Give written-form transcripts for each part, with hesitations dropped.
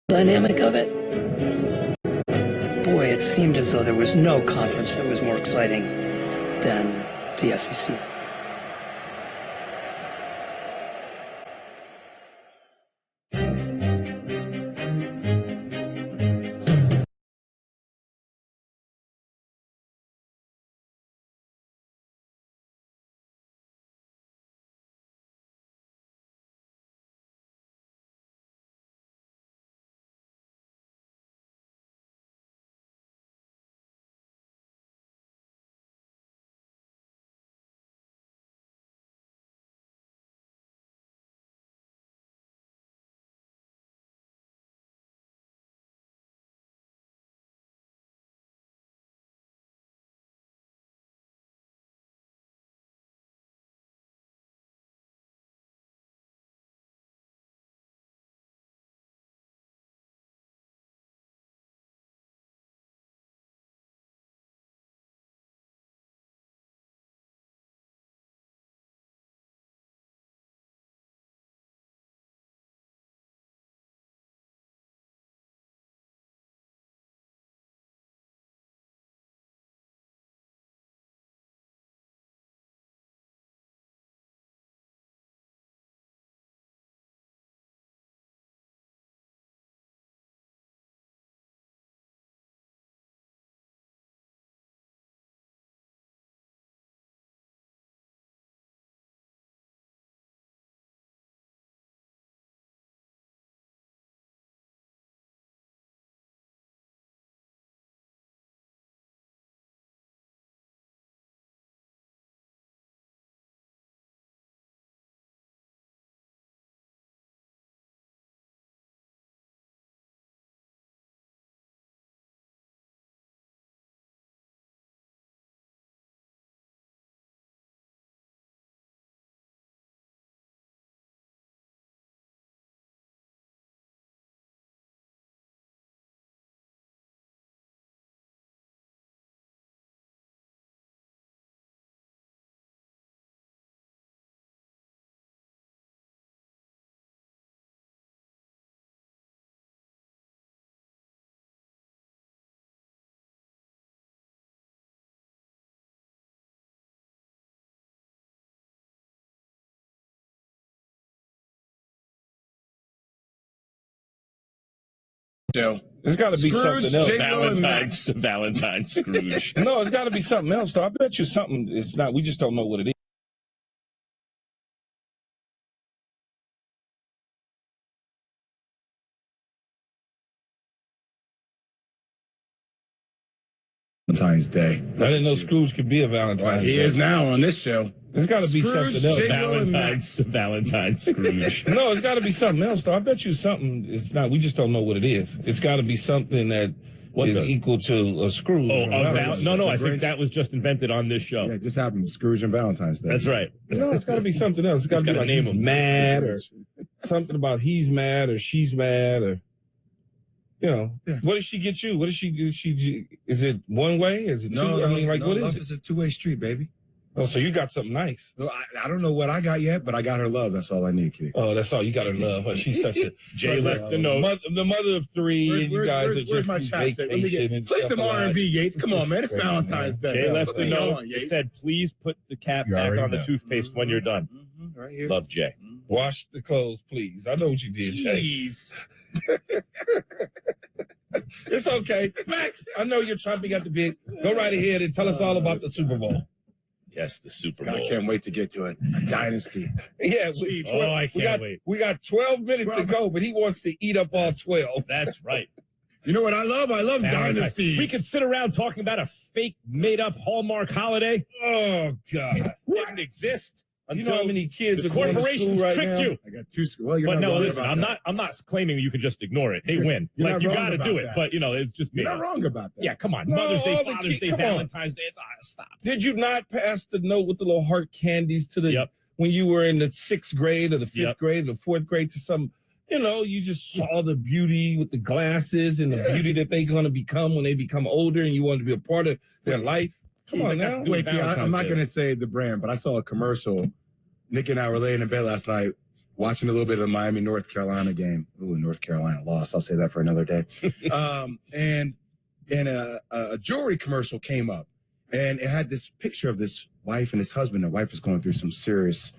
dynamic of it. Boy, it seemed as though there was no conference that was more exciting than the SEC. There's got to be something else. Valentine's Scrooge. No, it's got to be something else, though. I bet you something is not. We just don't know what it is. Valentine's Day. I didn't know Scrooge could be a Valentine's Day. He is now on this show. There's got to be something else. Valentine's Scrooge. No, it's got to be something else, though. I bet you something is not. We just don't know what it is. It's got to be something that is equal to a Scrooge. No, I think that was just invented on this show. Yeah, it just happened. Scrooge and Valentine's Day. That's right. No, it's got to be something else. It's got to be like he's mad or something about he's mad or she's mad or, you know. Yeah. What does she get you? What does she do? Is it one way? Is it two? No, I mean, like, what is love it? is a two-way street, baby. Oh, so you got something nice. Well, I don't know what I got yet, but I got her love. That's all I need, kid. Oh, that's all. You got her love. She's such a... Jay left the note. The mother of three, and you guys are just my chat? vacation and play stuff some like R&B, Yates. Come on, man. It's Valentine's Day. Jay left the note. It said, please put the cap back on the toothpaste when you're done. Right here. Love, Jay. Wash the clothes, please. I know what you did, Jay. Jeez. It's okay. Max, I know you're chomping at the bit. Go right ahead and tell us all about the Super Bowl. Yes, the Super Bowl. I can't wait to get to it. A dynasty. Yeah. I can't wait. We got 12 minutes to go, but he wants to eat up all 12. That's right. You know what I love? I love dynasties. We could sit around talking about a fake, made-up Hallmark holiday. Oh, God. Didn't exist. You know how many kids the are going to corporations school right tricked now? you. I got two schools. Well, but no, listen, I'm not claiming that you can just ignore it. They win. Like, you got to do it. But, you know, it's just me. You're not wrong about that. Yeah, come on. No, Mother's Day, Father's Day, Valentine's Day. Stop. Did you not pass the note with the little heart candies to the when you were in the 6th grade or the 5th grade or the 4th grade to some, you know, you just saw the beauty with the glasses and the beauty that they're going to become when they become older and you wanted to be a part of their life? Come on now. Wait, I'm not going to say the brand, but I saw a commercial. Nick and I were laying in bed last night, watching a little bit of the Miami, North Carolina game. Ooh, North Carolina lost. I'll say that for another day. And a jewelry commercial came up, and it had this picture of this wife and his husband. The wife was going through some serious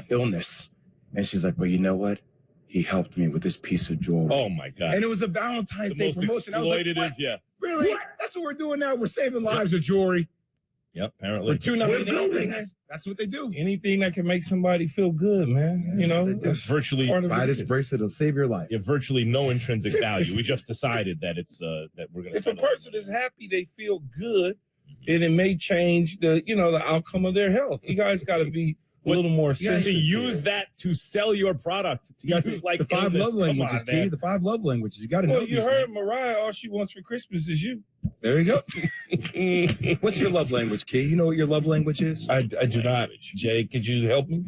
illness, and she's like, "But you know what? He helped me with this piece of jewelry." Oh my God! And it was a Valentine's Day promotion. I was like, what? Yeah. Really? What? That's what we're doing now. We're saving lives with jewelry. Yep, apparently. For $2.99. That's what they do. Anything that can make somebody feel good, man. Yeah, you know, It's virtually buy this bracelet, it'll save your life. you have virtually no intrinsic value. We just decided that it's that we're going to. If a person is happy, they feel good, and it may change the outcome of their health. You guys got to be a little more to sensitive. use that to sell your product. You got use like the 5 love languages, on, Key. The 5 love languages. You got to know Well, you these, heard man. Mariah. All she wants for Christmas is you. There you go. What's your love language, Key? You know what your love language is? I do not. Jay, could you help me?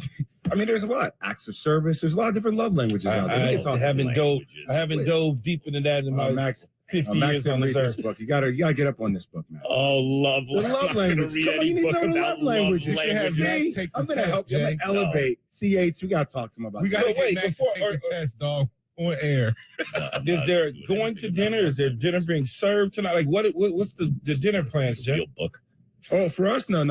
I mean, there's a lot. Acts of service. There's a lot of different love languages out there. We can talk haven't dove. languages. I haven't dove deep into that in my Max. 50 Max years didn't on read this this earth. book. You gotta get up on this book, man. Oh, love The love I'm not gonna language. read Come on, any you need to book know the about love language. You should have languages. Max take the I'm gonna test, help you. I'm Jay. gonna elevate. C8, we gotta talk to him about We that. got to No, wait, get Max to before- take the test, dog, on air. Is there going to dinner? Is there dinner being served tonight? Like what's the dinner plans, Jay? Real book. Oh, for us? No.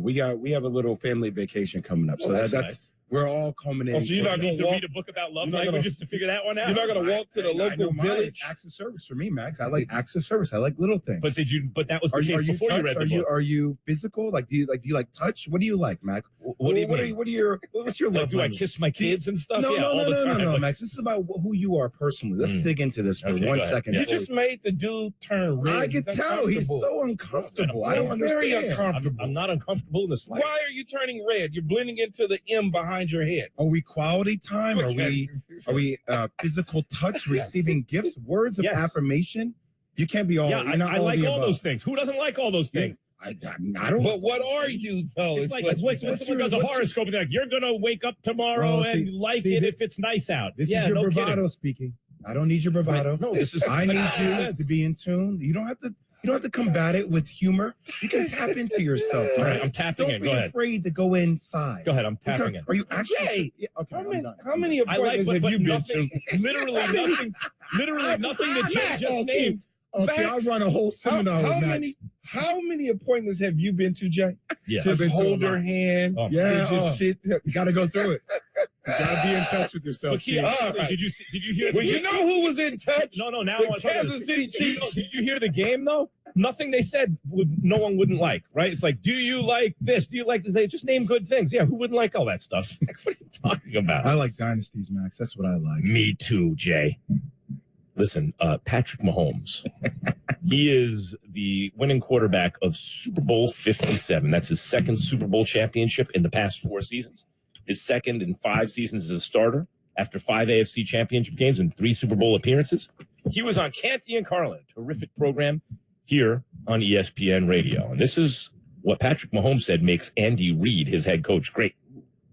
We have a little family vacation coming up. So that's nice. we're all coming in. Oh, so you're not Need gonna to walk. read a book about love You're not gonna- languages to figure that one out. You're not gonna walk to the I local know mine. village. It's acts of service for me, Max. I like acts of service. I like little things. But that was the are case you before you touch? read the book. Are you physical? Like do you like touch? What do you like, Mac? What do you mean? What's your Like, love do I language? kiss my kids and stuff? No, Yeah, all the time. no, Like, Max. This is about who you are personally. Let's dig into this for Okay, one go ahead. second. You just made the dude turn red. I can He's tell he's uncomfortable. so uncomfortable. I don't Very understand. uncomfortable. I'm not uncomfortable in the slightest. Why are you turning red? You're blending into the M behind your head. Are we quality time? Are we physical touch, receiving gifts, words of Yes. affirmation? You can't be all. Yeah, you're not I all like the all above. those things. Who doesn't like all those things? I don't. But what are you though? It's like what- when someone does a horoscope and they're like, you're going to wake up tomorrow Oh, and like it if it's nice out. This Yeah, is your no bravado kidding. speaking. I don't need your bravado. No, this is. I need you sense. to be in tune. You don't have to combat it with humor. You can tap into yourself. All right, Right? I'm tapping Don't in. be Go ahead. afraid to go inside. Go ahead. I'm tapping in. Are you actually? Jay, Yeah, okay. I'm done. How many I like, appointments but have you been nothing, to? literally nothing that Jay just named. Okay, I'll run a whole seminar with Max. How many appointments have you been to, Jay? Yeah. Just I've been to hold a her lot. hand. Oh, Yeah, And just sit there. You got to go through it. You got to be in touch with yourself. But Keith, kid. honestly, right. did you hear? Well, you know who was in touch? No, now The I want to tell you Kansas this. City Chiefs. Did you hear the game though? Nothing they said no one wouldn't like, right? It's like, do you like this? Do you like this? They just name good things. Yeah, who wouldn't like all that stuff? What are you talking about? I like dynasties, Max. That's what I like. Me too, Jay. Listen, Patrick Mahomes. He is the winning quarterback of Super Bowl 57. That's his second Super Bowl championship in the past 4 seasons. His second in 5 seasons as a starter after 5 AFC championship games and 3 Super Bowl appearances. He was on Canty and Carlin, a terrific program here on ESPN Radio. And this is what Patrick Mahomes said makes Andy Reid, his head coach, great.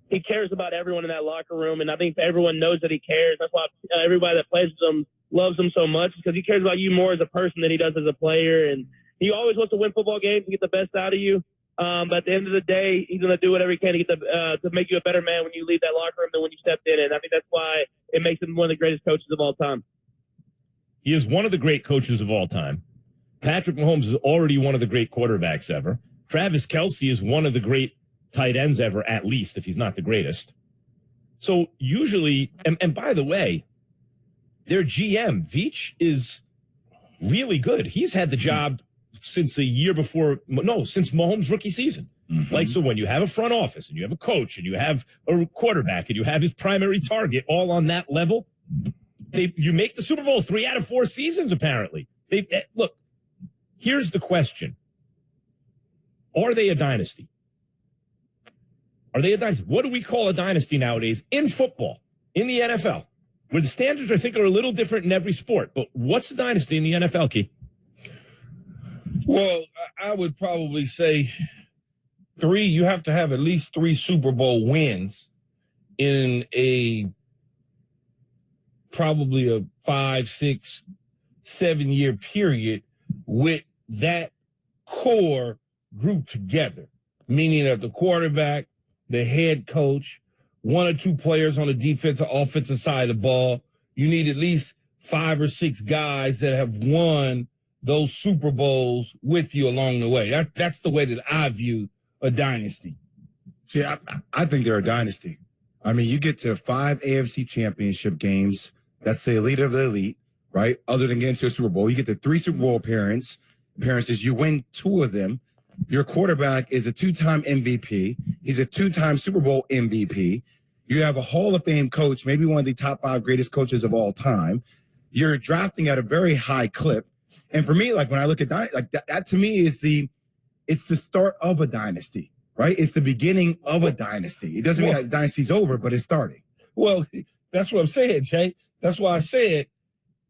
He cares about everyone in that locker room, and I think everyone knows that he cares. That's why everybody that plays with him loves him so much, because he cares about you more as a person than he does as a player. And he always wants to win football games and get the best out of you. But at the end of the day, he's going to do whatever he can to get to make you a better man when you leave that locker room than when you stepped in. And I think that's why it makes him one of the greatest coaches of all time. He is one of the great coaches of all time. Patrick Mahomes is already one of the great quarterbacks ever. Travis Kelce is one of the great tight ends ever, at least, if he's not the greatest. So usually, and by the way, their GM, Veach, is really good. He's had the job since a year before, since Mahomes' rookie season. Mm-hmm. Like, so when you have a front office and you have a coach and you have a quarterback and you have his primary target all on that level, you make the Super Bowl 3 out of 4 seasons, apparently. Look, here's the question. Are they a dynasty? Are they a dynasty? What do we call a dynasty nowadays in football, in the NFL? Where the standards, I think, are a little different in every sport. But what's a dynasty in the NFL, Key? Well, I would probably say 3. You have to have at least 3 Super Bowl wins in probably a 5, 6, 7 year period with that core group together, meaning that the quarterback, the head coach, one or two players on the defensive, offensive side of the ball. You need at least 5 or 6 guys that have won those Super Bowls with you along the way. That's the way that I view a dynasty. See, I think they're a dynasty. I mean, you get to 5 AFC championship games. That's the elite of the elite, right? Other than getting to a Super Bowl, you get to 3 Super Bowl appearances. You win 2 of them. Your quarterback is a 2-time MVP. He's a 2-time Super Bowl MVP. You have a Hall of Fame coach, maybe one of the top 5 greatest coaches of all time. You're drafting at a very high clip. And for me, like when I look at that to me is it's the start of a dynasty, right? It's the beginning of a dynasty. It doesn't mean that the dynasty's over, but it's starting. Well, that's what I'm saying, Jay. That's why I said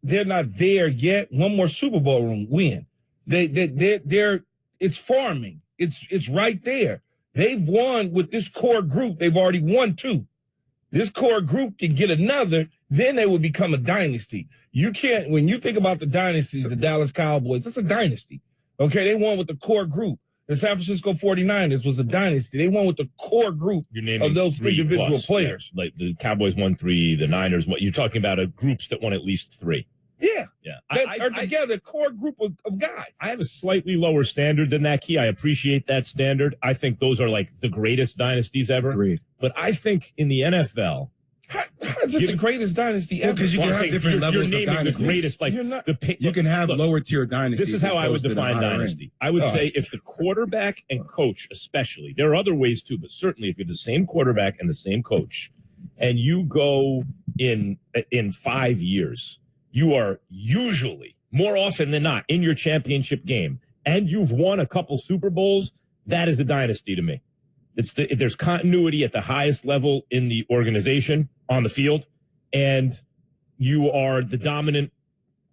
they're not there yet. One more Super Bowl win. They're it's farming. It's right there. They've won with this core group. They've already won 2. This core group can get another, then they would become a dynasty. You can't, when you think about the dynasties, the Dallas Cowboys, it's a dynasty. Okay, they won with the core group. The San Francisco 49ers was a dynasty. They won with the core group of those individual players. Yeah. Like the Cowboys won 3, the Niners won. You're talking about groups that won at least 3. Yeah. Yeah. That are together, core group of guys. I have a slightly lower standard than that, Key. I appreciate that standard. I think those are like the greatest dynasties ever. Agreed. But I think in the NFL, how is it the greatest dynasty ever? Because you can have different levels of dynasties. The greatest, like you can have lower tier dynasties. This is how I would define dynasty. I would say if the quarterback and coach, especially, there are other ways too, but certainly if you're the same quarterback and the same coach, and you go in 5 years, you are usually, more often than not, in your championship game, and you've won a couple Super Bowls, that is a dynasty to me. There's continuity at the highest level in the organization on the field, and you are the dominant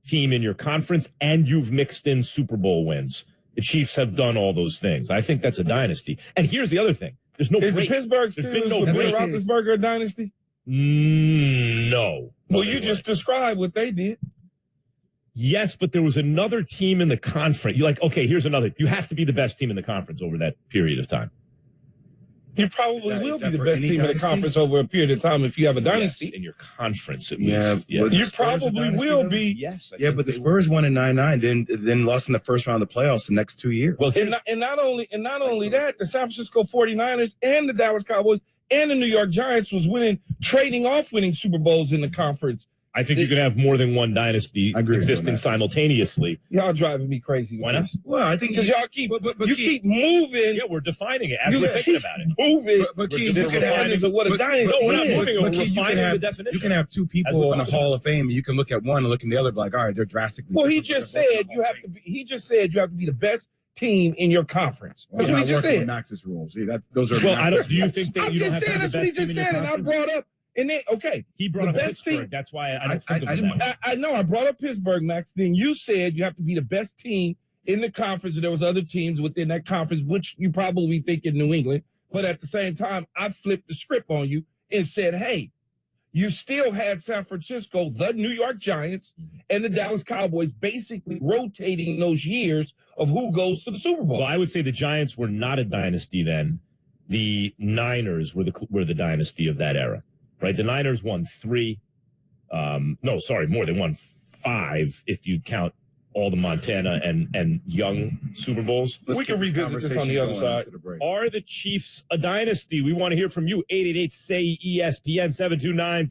team in your conference, and you've mixed in Super Bowl wins. The Chiefs have done all those things. I think that's a dynasty. And here's the other thing. There's no break. There's been no break. Is Roethlisberger a dynasty? No. Well, you just described what they did. Yes, but there was another team in the conference. You're like, okay, here's another. You have to be the best team in the conference over that period of time. You probably will be the best team in the conference over a period of time if you have a dynasty. Yes, in your conference, at least. Yeah. You probably will be. Yes. But the Spurs won in 99, then lost in the first round of the playoffs the next 2 years. Well, and not only that, the San Francisco 49ers and the Dallas Cowboys and the New York Giants was trading off winning Super Bowls in the conference. I think you could have more than one dynasty existing simultaneously. Y'all driving me crazy. Why not? Well, I think because y'all keep keep moving. Yeah, we're defining it as we're thinking about it. Moving. But this is what a dynasty we're not is. moving. We're refining the definition. You can have 2 people in the Hall of Fame, and you can look at one and look at the other, like, all right, they're drastically. Well, he just said you have to be. He just said you have to be the best team in your conference. That's what he just said. Max's rules. See, those are. Well, do you think that you don't have to be the best team in your conference? That's what he just said, and I brought up. And then, he brought up Pittsburgh. Team. That's why I don't think of that. I know I brought up Pittsburgh, Max. Then you said you have to be the best team in the conference, and there was other teams within that conference, which you probably think in New England. But at the same time, I flipped the script on you and said, hey, you still had San Francisco, the New York Giants, and the Dallas Cowboys basically rotating those years of who goes to the Super Bowl. Well, I would say the Giants were not a dynasty then. The Niners were the dynasty of that era. Right, the Niners won 3. More. They won 5 if you count all the Montana and Young Super Bowls. We can revisit this on the other side. Are the Chiefs a dynasty? We want to hear from you. 888-SAY-ESPN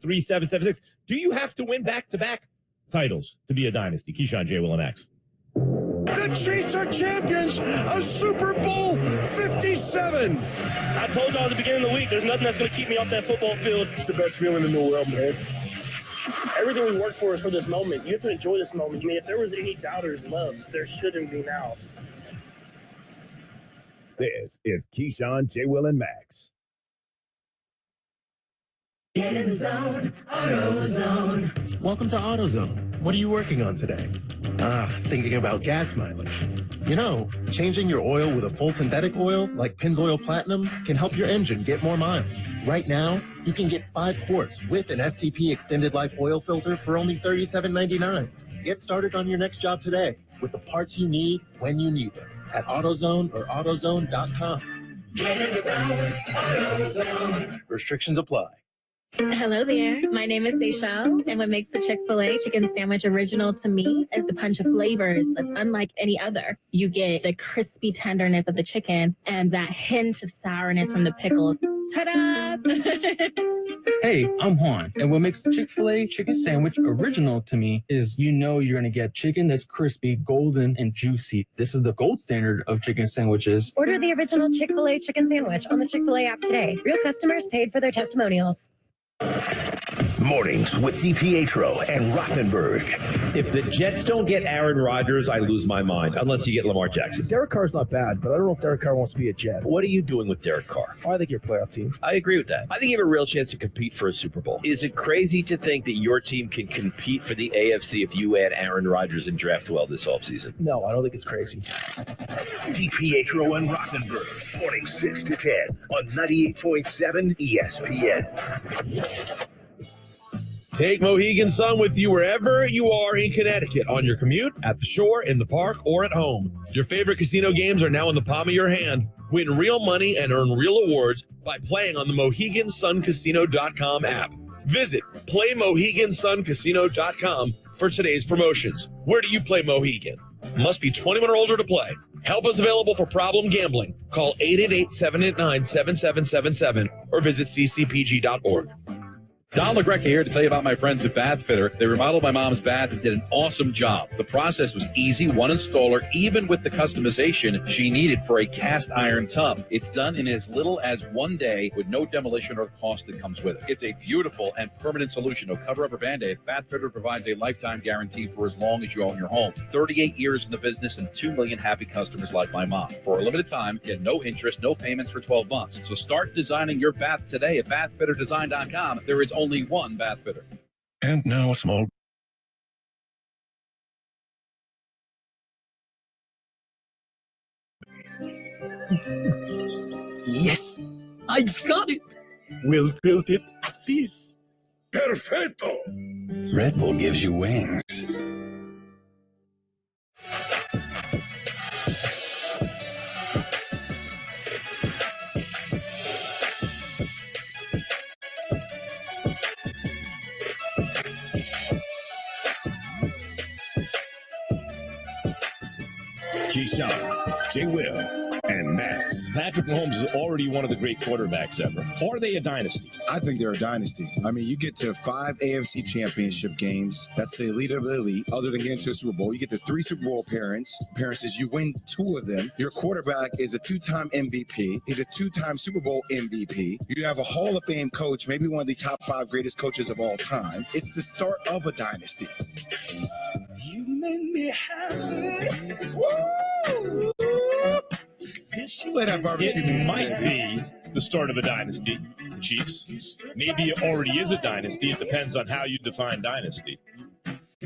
729-3776. Do you have to win back-to-back titles to be a dynasty? Keyshawn, J. Will, and Max. The Chiefs are champions of Super Bowl 57. I told y'all at the beginning of the week, there's nothing that's going to keep me off that football field. It's the best feeling in the world, man. Everything we work for is for this moment. You have to enjoy this moment. I mean, if there was any doubters left, there shouldn't be now. This is Keyshawn, J. Will, and Max. Get in the zone, AutoZone. Welcome to AutoZone. What are you working on today? Thinking about gas mileage. You know, changing your oil with a full synthetic oil like Pennzoil Platinum can help your engine get more miles. Right now, you can get 5 quarts with an STP Extended Life Oil Filter for only $37.99. Get started on your next job today with the parts you need when you need them at AutoZone or AutoZone.com. Restrictions apply. Hello there. My name is Seychelle, and what makes the Chick-fil-A chicken sandwich original to me is the punch of flavors that's unlike any other. You get the crispy tenderness of the chicken and that hint of sourness from the pickles. Ta-da! Hey, I'm Juan, and what makes the Chick-fil-A chicken sandwich original to me is you're going to get chicken that's crispy, golden, and juicy. This is the gold standard of chicken sandwiches. Order the original Chick-fil-A chicken sandwich on the Chick-fil-A app today. Real customers paid for their testimonials. Mornings with DiPietro and Rothenberg. If the Jets don't get Aaron Rodgers, I lose my mind, unless you get Lamar Jackson. Derek Carr's not bad, but I don't know if Derek Carr wants to be a Jet. What are you doing with Derek Carr? I think you're a playoff team. I agree with that. I think you have a real chance to compete for a Super Bowl. Is it crazy to think that your team can compete for the AFC if you add Aaron Rodgers and draft well this offseason? No, I don't think it's crazy. DiPietro and Rothenberg, morning 6 to 10 on 98.7 ESPN. Take Mohegan Sun with you wherever you are in Connecticut, on your commute, at the shore, in the park, or at home. Your favorite casino games are now in the palm of your hand. Win real money and earn real awards by playing on the MoheganSunCasino.com app. Visit PlayMoheganSunCasino.com for today's promotions. Where do you play Mohegan? Must be 21 or older to play. Help is available for problem gambling. Call 888-789-7777 or visit ccpg.org. Don LaGreca here to tell you about my friends at Bath Fitter. They remodeled my mom's bath and did an awesome job. The process was easy, one installer, even with the customization she needed for a cast iron tub. It's done in as little as 1 day with no demolition or the cost that comes with it. It's a beautiful and permanent solution. No cover up or Band-Aid. Bath Fitter provides a lifetime guarantee for as long as you own your home. 38 years in the business and 2 million happy customers like my mom. For a limited time, get no interest, no payments for 12 months. So start designing your bath today at bathfitterdesign.com. There is only one Bath Fitter. And now a small. Yes, I got it. We'll build it at this. Perfecto. Red Bull gives you wings. Keyshawn, J. Will, and Max. Patrick Mahomes is already one of the great quarterbacks ever. Are they a dynasty? I think they're a dynasty. I mean, you get to 5 AFC championship games. That's the elite of the elite. Other than getting to a Super Bowl, you get to 3 Super Bowl appearances. You win 2 of them. Your quarterback is a 2-time MVP. He's a 2-time Super Bowl MVP. You have a Hall of Fame coach, maybe one of the top 5 greatest coaches of all time. It's the start of a dynasty. You made me happy. Woo! Play that barbecue music. It might be the start of a dynasty, the Chiefs. Maybe it already is a dynasty. It depends on how you define dynasty.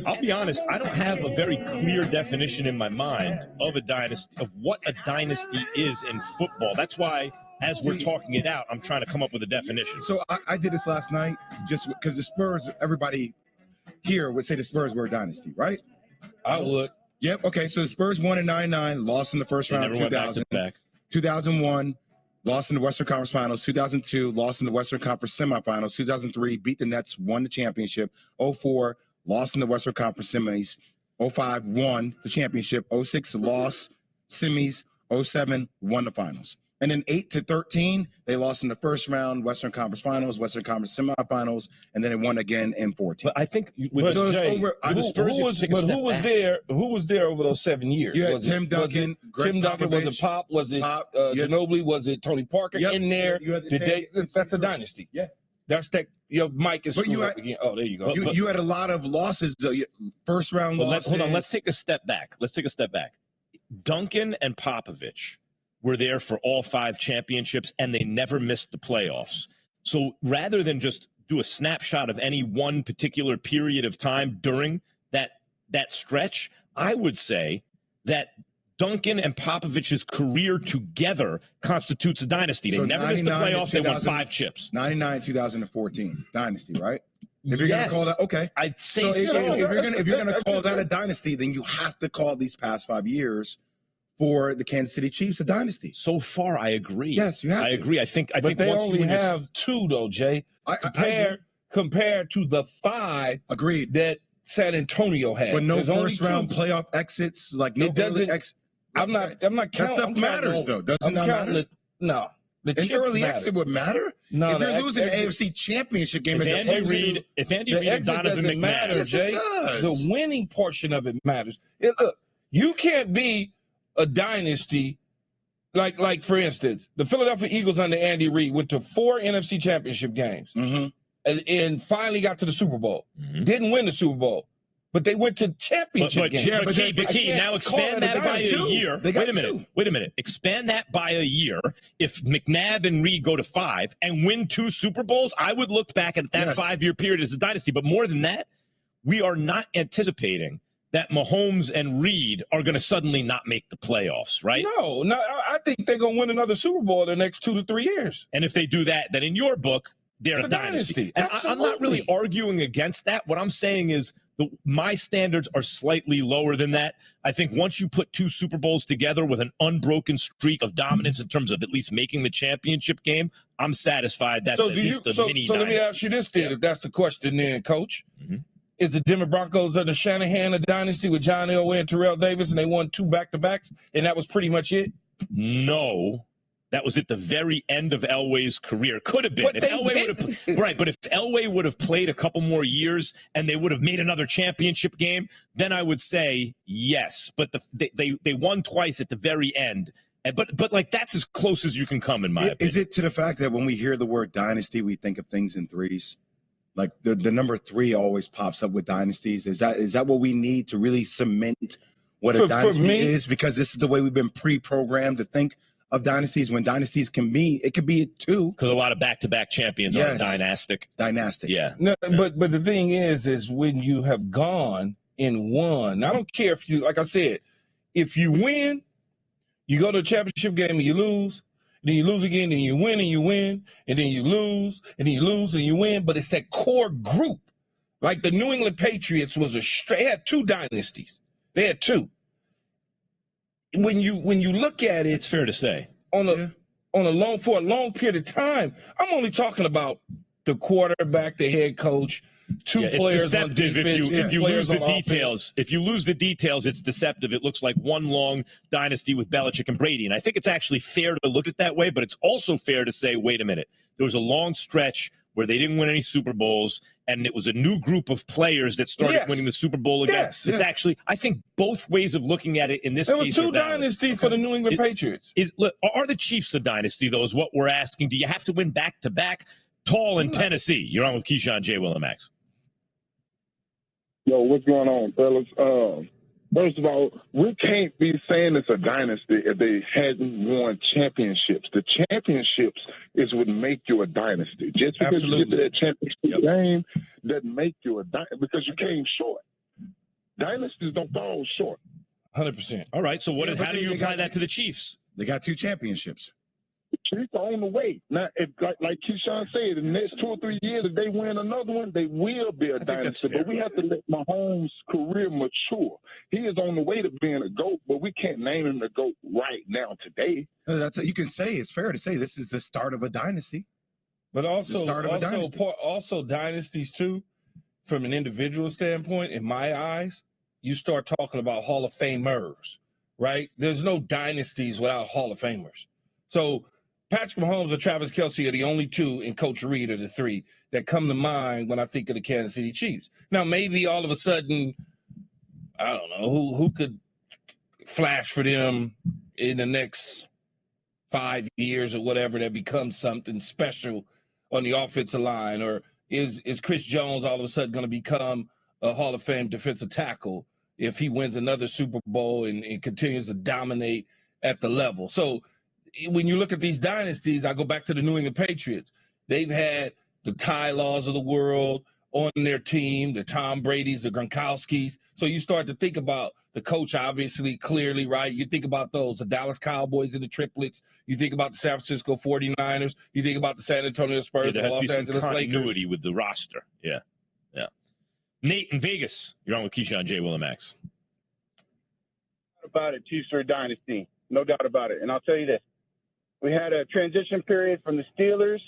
I'll be honest, I don't have a very clear definition in my mind of a dynasty, of what a dynasty is in football. That's why, as we're talking it out, I'm trying to come up with a definition. So I did this last night just because the Spurs, everybody here would say the Spurs were a dynasty, right? I would. Yep. Okay. So the Spurs won in 99, lost in the first round of 2000. 2001, lost in the Western Conference Finals. 2002, lost in the Western Conference semifinals. 2003, beat the Nets, won the championship. 04, lost in the Western Conference semis. 05, won the championship. 06, lost semis. 07, won the finals. And then 8 to 13, they lost in the first round, Western Conference Finals, Western Conference semifinals, and then they won again in 14. But I think Who was there over those 7 years? You had was Tim Duncan, Tim Duncan, was it Pop? Was it Ginobili? Was it Tony Parker in there? That's a dynasty. Yeah. That's that. Your mic is screwed up again. Oh, there you go. You had a lot of losses, first round losses. Hold on. Let's take a step back. Duncan and Popovich were there for all 5 championships, and they never missed the playoffs. So rather than just do a snapshot of any one particular period of time during that stretch, I would say that Duncan and Popovich's career together constitutes a dynasty. They never missed the playoffs. They won 5 chips. 99, 2014, dynasty, right? If you're going to call that, okay. I'd say so. If you're going to call that a dynasty, then you have to call these past 5 years for the Kansas City Chiefs a dynasty. So far, I agree. Yes, you have I to. agree. I think they once only you win this- have 2 though, Jay. I Compared to the 5 agreed that San Antonio had. But no There's only first round 2. playoff exits, like no It doesn't. early exit. I'm not That counting. stuff matters, though. Doesn't that matter? No. The An chip early matters. exit would matter. No, if you're losing the AFC Championship game, If Andy Reid and Donovan doesn't McNabb, matter, Yes, it Jay. does. The winning portion of it matters. Look, you can't be a dynasty like for instance, the Philadelphia Eagles under Andy Reid went to 4 NFC Championship games and finally got to the Super Bowl. Didn't win the Super Bowl. But they went to championship games. But Key, now expand that by a year. Wait a minute. Expand that by a year. If McNabb and Reed go to 5 and win 2 Super Bowls, I would look back at that 5-year period as a dynasty. But more than that, we are not anticipating that Mahomes and Reed are going to suddenly not make the playoffs, right? No, I think they're going to win another Super Bowl in the next 2 to 3 years. And if they do that, then in your book, they're It's a a dynasty. dynasty. And I'm not really arguing against that. What I'm saying is my standards are slightly lower than that. I think once you put 2 Super Bowls together with an unbroken streak of dominance in terms of at least making the championship game, I'm satisfied that's at least a mini So let me dynasty. ask you this then, if that's the question then, Coach. Is the Denver Broncos under Shanahan a dynasty with John Elway and Terrell Davis, and they won 2 back-to-backs, and that was pretty much it? No. That was at the very end of Elway's career. Could have been. But If Elway would have played a couple more years and they would have made another championship game, then I would say yes. But they won twice at the very end. But like that's as close as you can come in my opinion. Is it to the fact that when we hear the word dynasty, we think of things in threes? Like the number 3 always pops up with dynasties. Is that what we need to really cement what a dynasty is? Because this is the way we've been pre-programmed to think of dynasties. When dynasties can be, it could be 2. Because a lot of back-to-back champions are dynastic. Yeah. No, but the thing is when you have gone and won, I don't care if you, like I said, if you win, you go to a championship game and you lose, then you lose again, then you win, and then you lose, and then you lose, and you win. But it's that core group. Like the New England Patriots they had 2 dynasties. They had 2. When you look at it, it's fair to say for a long period of time, I'm only talking about the quarterback, the head coach, 2 players on defense. If you lose the details, it's deceptive. It looks like one long dynasty with Belichick and Brady. And I think it's actually fair to look at it that way, but it's also fair to say, wait a minute, there was a long stretch where they didn't win any Super Bowls, and it was a new group of players that started winning the Super Bowl again. It's actually, I think, both ways of looking at it in this case. There was 2 dynasties for the New England Patriots. Are the Chiefs a dynasty, though, is what we're asking? Do you have to win back-to-back? Tall in Tennessee. You're on with Keyshawn J. Willimax. Yo, what's going on, fellas? First of all, we can't be saying it's a dynasty if they hadn't won championships. The championships is what make you a dynasty. Just because you get to that championship game doesn't make you a dynasty because you came short. Dynasties don't fall short. 100%. All right, so how do you apply that to the Chiefs? They got 2 championships. The Chiefs are on the way. Now, if, like Keyshawn said, in the next 2 or 3 years, if they win another one, they will be a dynasty. But we have to let Mahomes' career mature. He is on the way to being a GOAT, but we can't name him the GOAT right now today. You can say, it's fair to say this is the start of a dynasty. But also, the start of a dynasty. Also dynasties, too, from an individual standpoint, in my eyes, you start talking about Hall of Famers, right? There's no dynasties without Hall of Famers. So Patrick Mahomes or Travis Kelce are the only 2, and Coach Reid are the 3 that come to mind when I think of the Kansas City Chiefs. Now, maybe all of a sudden, I don't know, who could flash for them in the next 5 years or whatever that becomes something special on the offensive line? Or is Chris Jones all of a sudden going to become a Hall of Fame defensive tackle if he wins another Super Bowl and continues to dominate at the level? So when you look at these dynasties, I go back to the New England Patriots. They've had the Ty Laws of the world on their team, the Tom Brady's, the Gronkowskis. So you start to think about the coach, obviously, clearly, right? You think about those, the Dallas Cowboys and the triplets. You think about the San Francisco 49ers. You think about the San Antonio Spurs, there the has to be Los some Angeles continuity Lakers. with the roster. Yeah. Nate in Vegas. You're on with Keyshawn J. Willimax. about it, Chiefs are a dynasty. No doubt about it. And I'll tell you this. We had a transition period from the Steelers.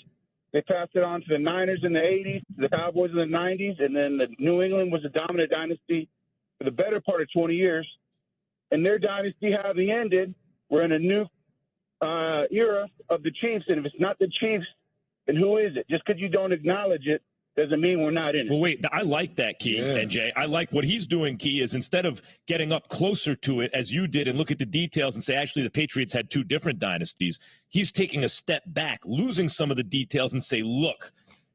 They passed it on to the Niners in the 80s, the Cowboys in the 90s, and then the New England was a dominant dynasty for the better part of 20 years. And their dynasty having ended, we're in a new era of the Chiefs. And if it's not the Chiefs, then who is it? Just because you don't acknowledge it doesn't mean we're not in it. Well, wait, I like that, Key, and Jay. I like what he's doing, Key, is instead of getting up closer to it, as you did, and look at the details and say, actually, the Patriots had two different dynasties, he's taking a step back, losing some of the details and say, look,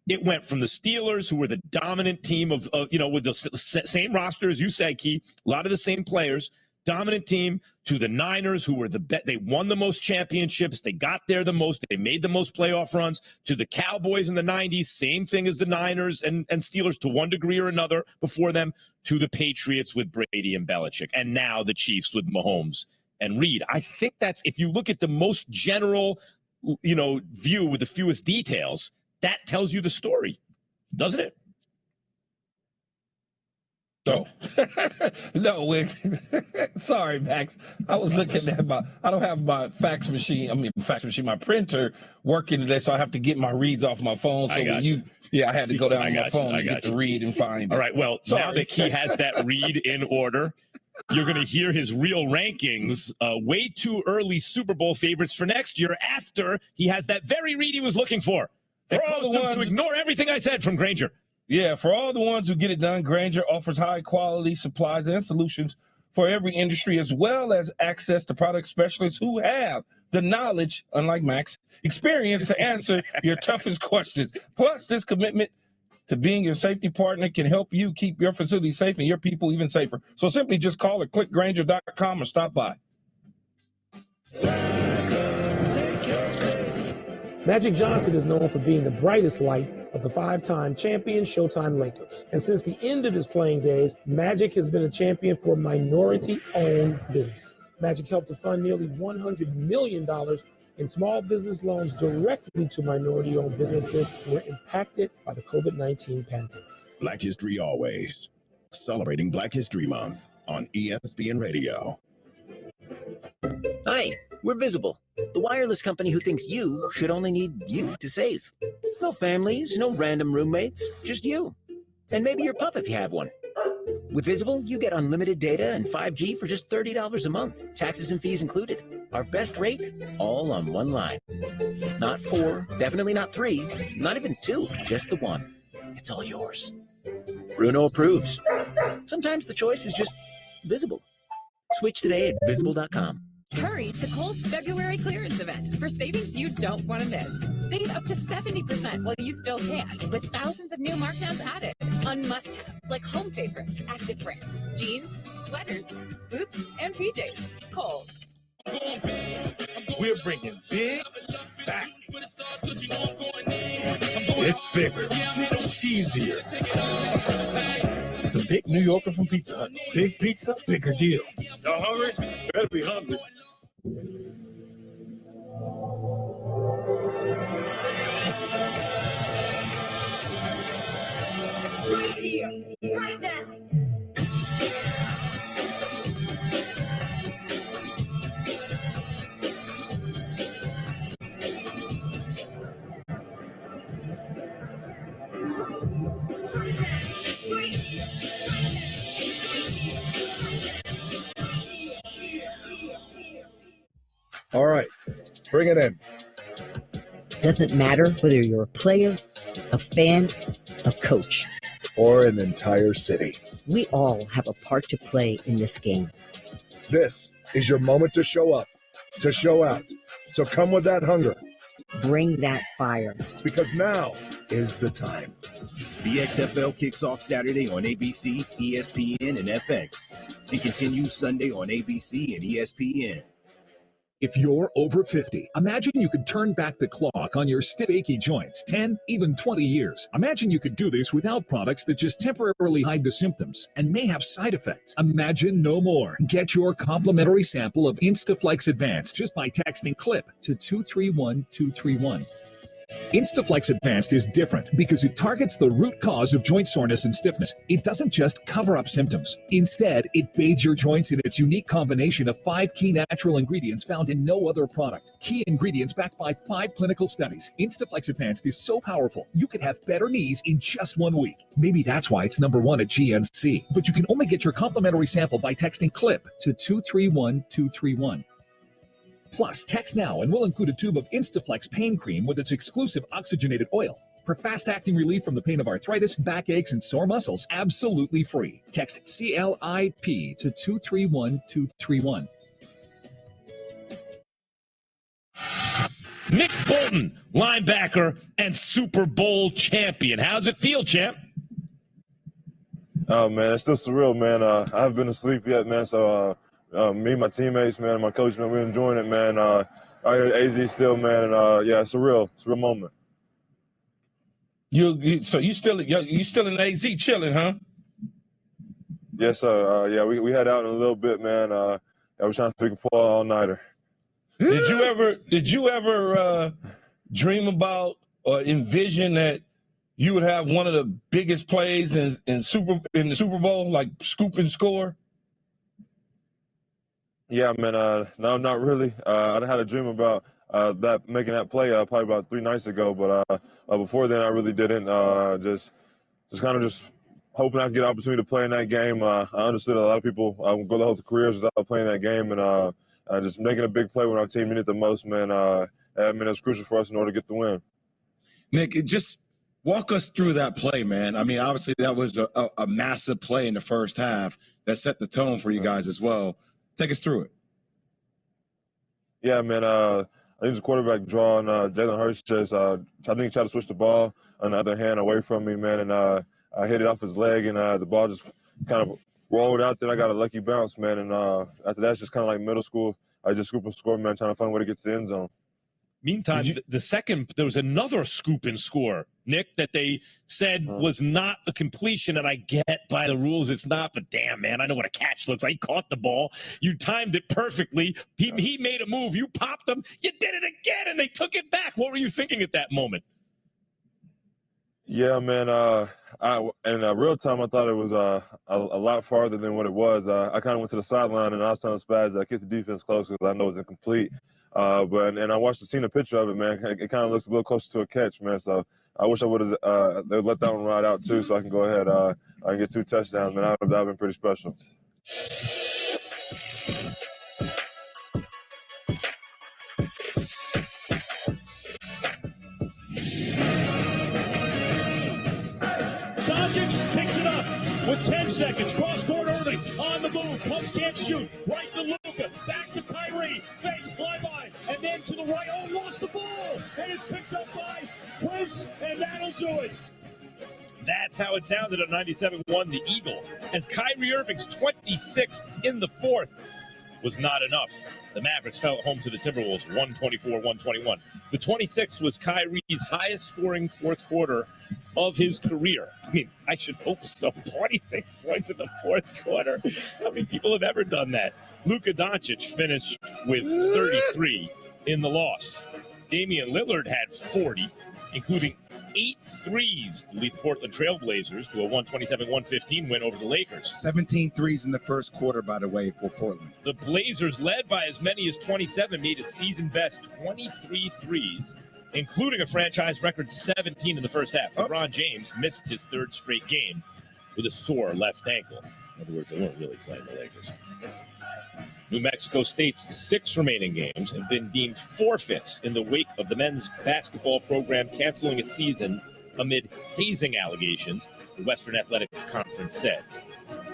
it went from the Steelers, who were the dominant team of with the same roster, as you said, Key, a lot of the same players, dominant team, to the Niners, who were they won the most championships, they got there the most, they made the most playoff runs, to the Cowboys in the 90s, same thing as the Niners and Steelers to one degree or another before them, to the Patriots with Brady and Belichick, and now the Chiefs with Mahomes and Reed. I think that's, if you look at the most general, view with the fewest details, that tells you the story, doesn't it? No, sorry, Max. I was looking at I don't have my fax machine, my printer working today, so I have to get my reads off my phone. So I had to go down on my phone to get the read and find it. All right, well, now that he has that read in order, you're going to hear his real rankings. Way too early Super Bowl favorites for next year after he has that very read he was looking for. That caused him to ignore everything I said from Granger. Yeah, for all the ones who get it done, Granger offers high-quality supplies and solutions for every industry, as well as access to product specialists who have the knowledge, unlike Max, experience to answer your toughest questions. Plus, this commitment to being your safety partner can help you keep your facility safe and your people even safer. So simply just call or click Granger.com or stop by. Magic Johnson is known for being the brightest light of the five-time champion Showtime Lakers. And since the end of his playing days, Magic has been a champion for minority-owned businesses. Magic helped to fund nearly $100 million in small business loans directly to minority-owned businesses who were impacted by the COVID-19 pandemic. Black History Always. Celebrating Black History Month on ESPN Radio. Hi, we're Visible, the wireless company who thinks you should only need you to save. No families, no random roommates, just you. And maybe your pup if you have one. With Visible, you get unlimited data and 5G for just $30 a month, taxes and fees included. Our best rate, all on one line. Not 4, definitely not 3, not even 2, just the one. It's all yours. Bruno approves. Sometimes the choice is just Visible. Switch today at Visible.com. Hurry to Kohl's February clearance event for savings you don't want to miss. Save up to 70% while you still can, with thousands of new markdowns added on must-haves like home favorites, active brands, jeans, sweaters, boots, and PJs. Kohl's. We're bringing big back. It's bigger, cheesier. The Big New Yorker from Pizza Hut. Big pizza, bigger deal. Y'all hungry? Better be hungry. Right here, right now. All right, bring it in. Doesn't matter whether you're a player, a fan, a coach, or an entire city. We all have a part to play in this game. This is your moment to show up, to show out. So come with that hunger. Bring that fire. Because now is the time. The XFL kicks off Saturday on ABC, ESPN, and FX. It continues Sunday on ABC and ESPN. If you're over 50, imagine you could turn back the clock on your stiff, achy joints 10, even 20 years. Imagine you could do this without products that just temporarily hide the symptoms and may have side effects. Imagine no more. Get your complimentary sample of Instaflex Advanced just by texting CLIP to 231231. Instaflex Advanced is different because it targets the root cause of joint soreness and stiffness. It doesn't just cover up symptoms. Instead, it bathes your joints in its unique combination of 5 key natural ingredients found in no other product. Key ingredients backed by 5 clinical studies. Instaflex Advanced is so powerful, you could have better knees in just 1 week. Maybe that's why it's #1 at GNC. But you can only get your complimentary sample by texting CLIP to 231231. Plus, text now and we'll include a tube of Instaflex pain cream with its exclusive oxygenated oil for fast-acting relief from the pain of arthritis, backaches, and sore muscles, absolutely free. Text CLIP to 231231. Nick Bolton, linebacker and Super Bowl champion. How's it feel, champ? Oh, man, it's still surreal, man. I haven't been asleep yet, man, so me and my teammates, man, and my coach, man, we're enjoying it, man. AZ still, man, and yeah, it's a real moment. So you still in AZ chilling, huh? Yes, sir. Yeah, we head out in a little bit, man. I was trying to figure pull all nighter. Did you ever dream about or envision that you would have one of the biggest plays in the Super Bowl, like scoop and score? Yeah, man. No, not really. I had a dream about making that play probably about 3 nights ago, but before then I really didn't. Just kind of just hoping I could get an opportunity to play in that game. I understood a lot of people go their whole careers without playing that game, and just making a big play when our team needed the most, man. It's crucial for us in order to get the win. Nick, just walk us through that play, man. I mean, obviously that was a massive play in the first half that set the tone for you guys as well. Take us through it. Yeah, man. I think the quarterback draw, and Jalen Hurts just, I think he tried to switch the ball on the other hand away from me, man, and I hit it off his leg, and the ball just kind of rolled out there. I got a lucky bounce, man, and after that, it's just kind of like middle school. I just scoop and score, man, trying to find a way to get to the end zone. Meantime, the second, there was another scoop and score, Nick, that they said was not a completion, and I get by the rules it's not, but damn, man, I know what a catch looks like. He caught the ball. You timed it perfectly. He made a move. You popped them. You did it again, and they took it back. What were you thinking at that moment? Yeah, man. In real time, I thought it was a lot farther than what it was. I kind of went to the sideline, and I was telling Spaz that I kept the defense close because I know it was incomplete. But I watched seen a picture of it, man. It kind of looks a little closer to a catch, man. So I wish I would have let that one ride out too, so I can go ahead and get 2 touchdowns, man. That would have been pretty special. Doncic picks it up with 10 seconds. Cross-court Irving on the move. Pumps can't shoot. Right to Luka. Back to Kyrie. Fakes, fly-by. And then to the right. Oh, lost the ball. And it's picked up by Prince. And that'll do it. That's how it sounded on 97-1, the Eagle. As Kyrie Irving's 26th in the fourth was not enough. The Mavericks fell at home to the Timberwolves, 124-121. The 26th was Kyrie's highest-scoring fourth quarter of his career. I mean, I should hope so. 26 points in the fourth quarter. How many people have ever done that? Luka Doncic finished with 33 in the loss. Damian Lillard had 40, including 8 threes to lead the Portland Trailblazers to a 127-115 win over the Lakers. 17 threes in the first quarter, by the way, for Portland. The Blazers, led by as many as 27, made a season-best 23 threes, including a franchise record 17 in the first half. LeBron James missed his 3rd straight game with a sore left ankle. In other words, they weren't really playing the Lakers. New Mexico State's 6 remaining games have been deemed forfeits in the wake of the men's basketball program canceling its season amid hazing allegations, the Western Athletic Conference said.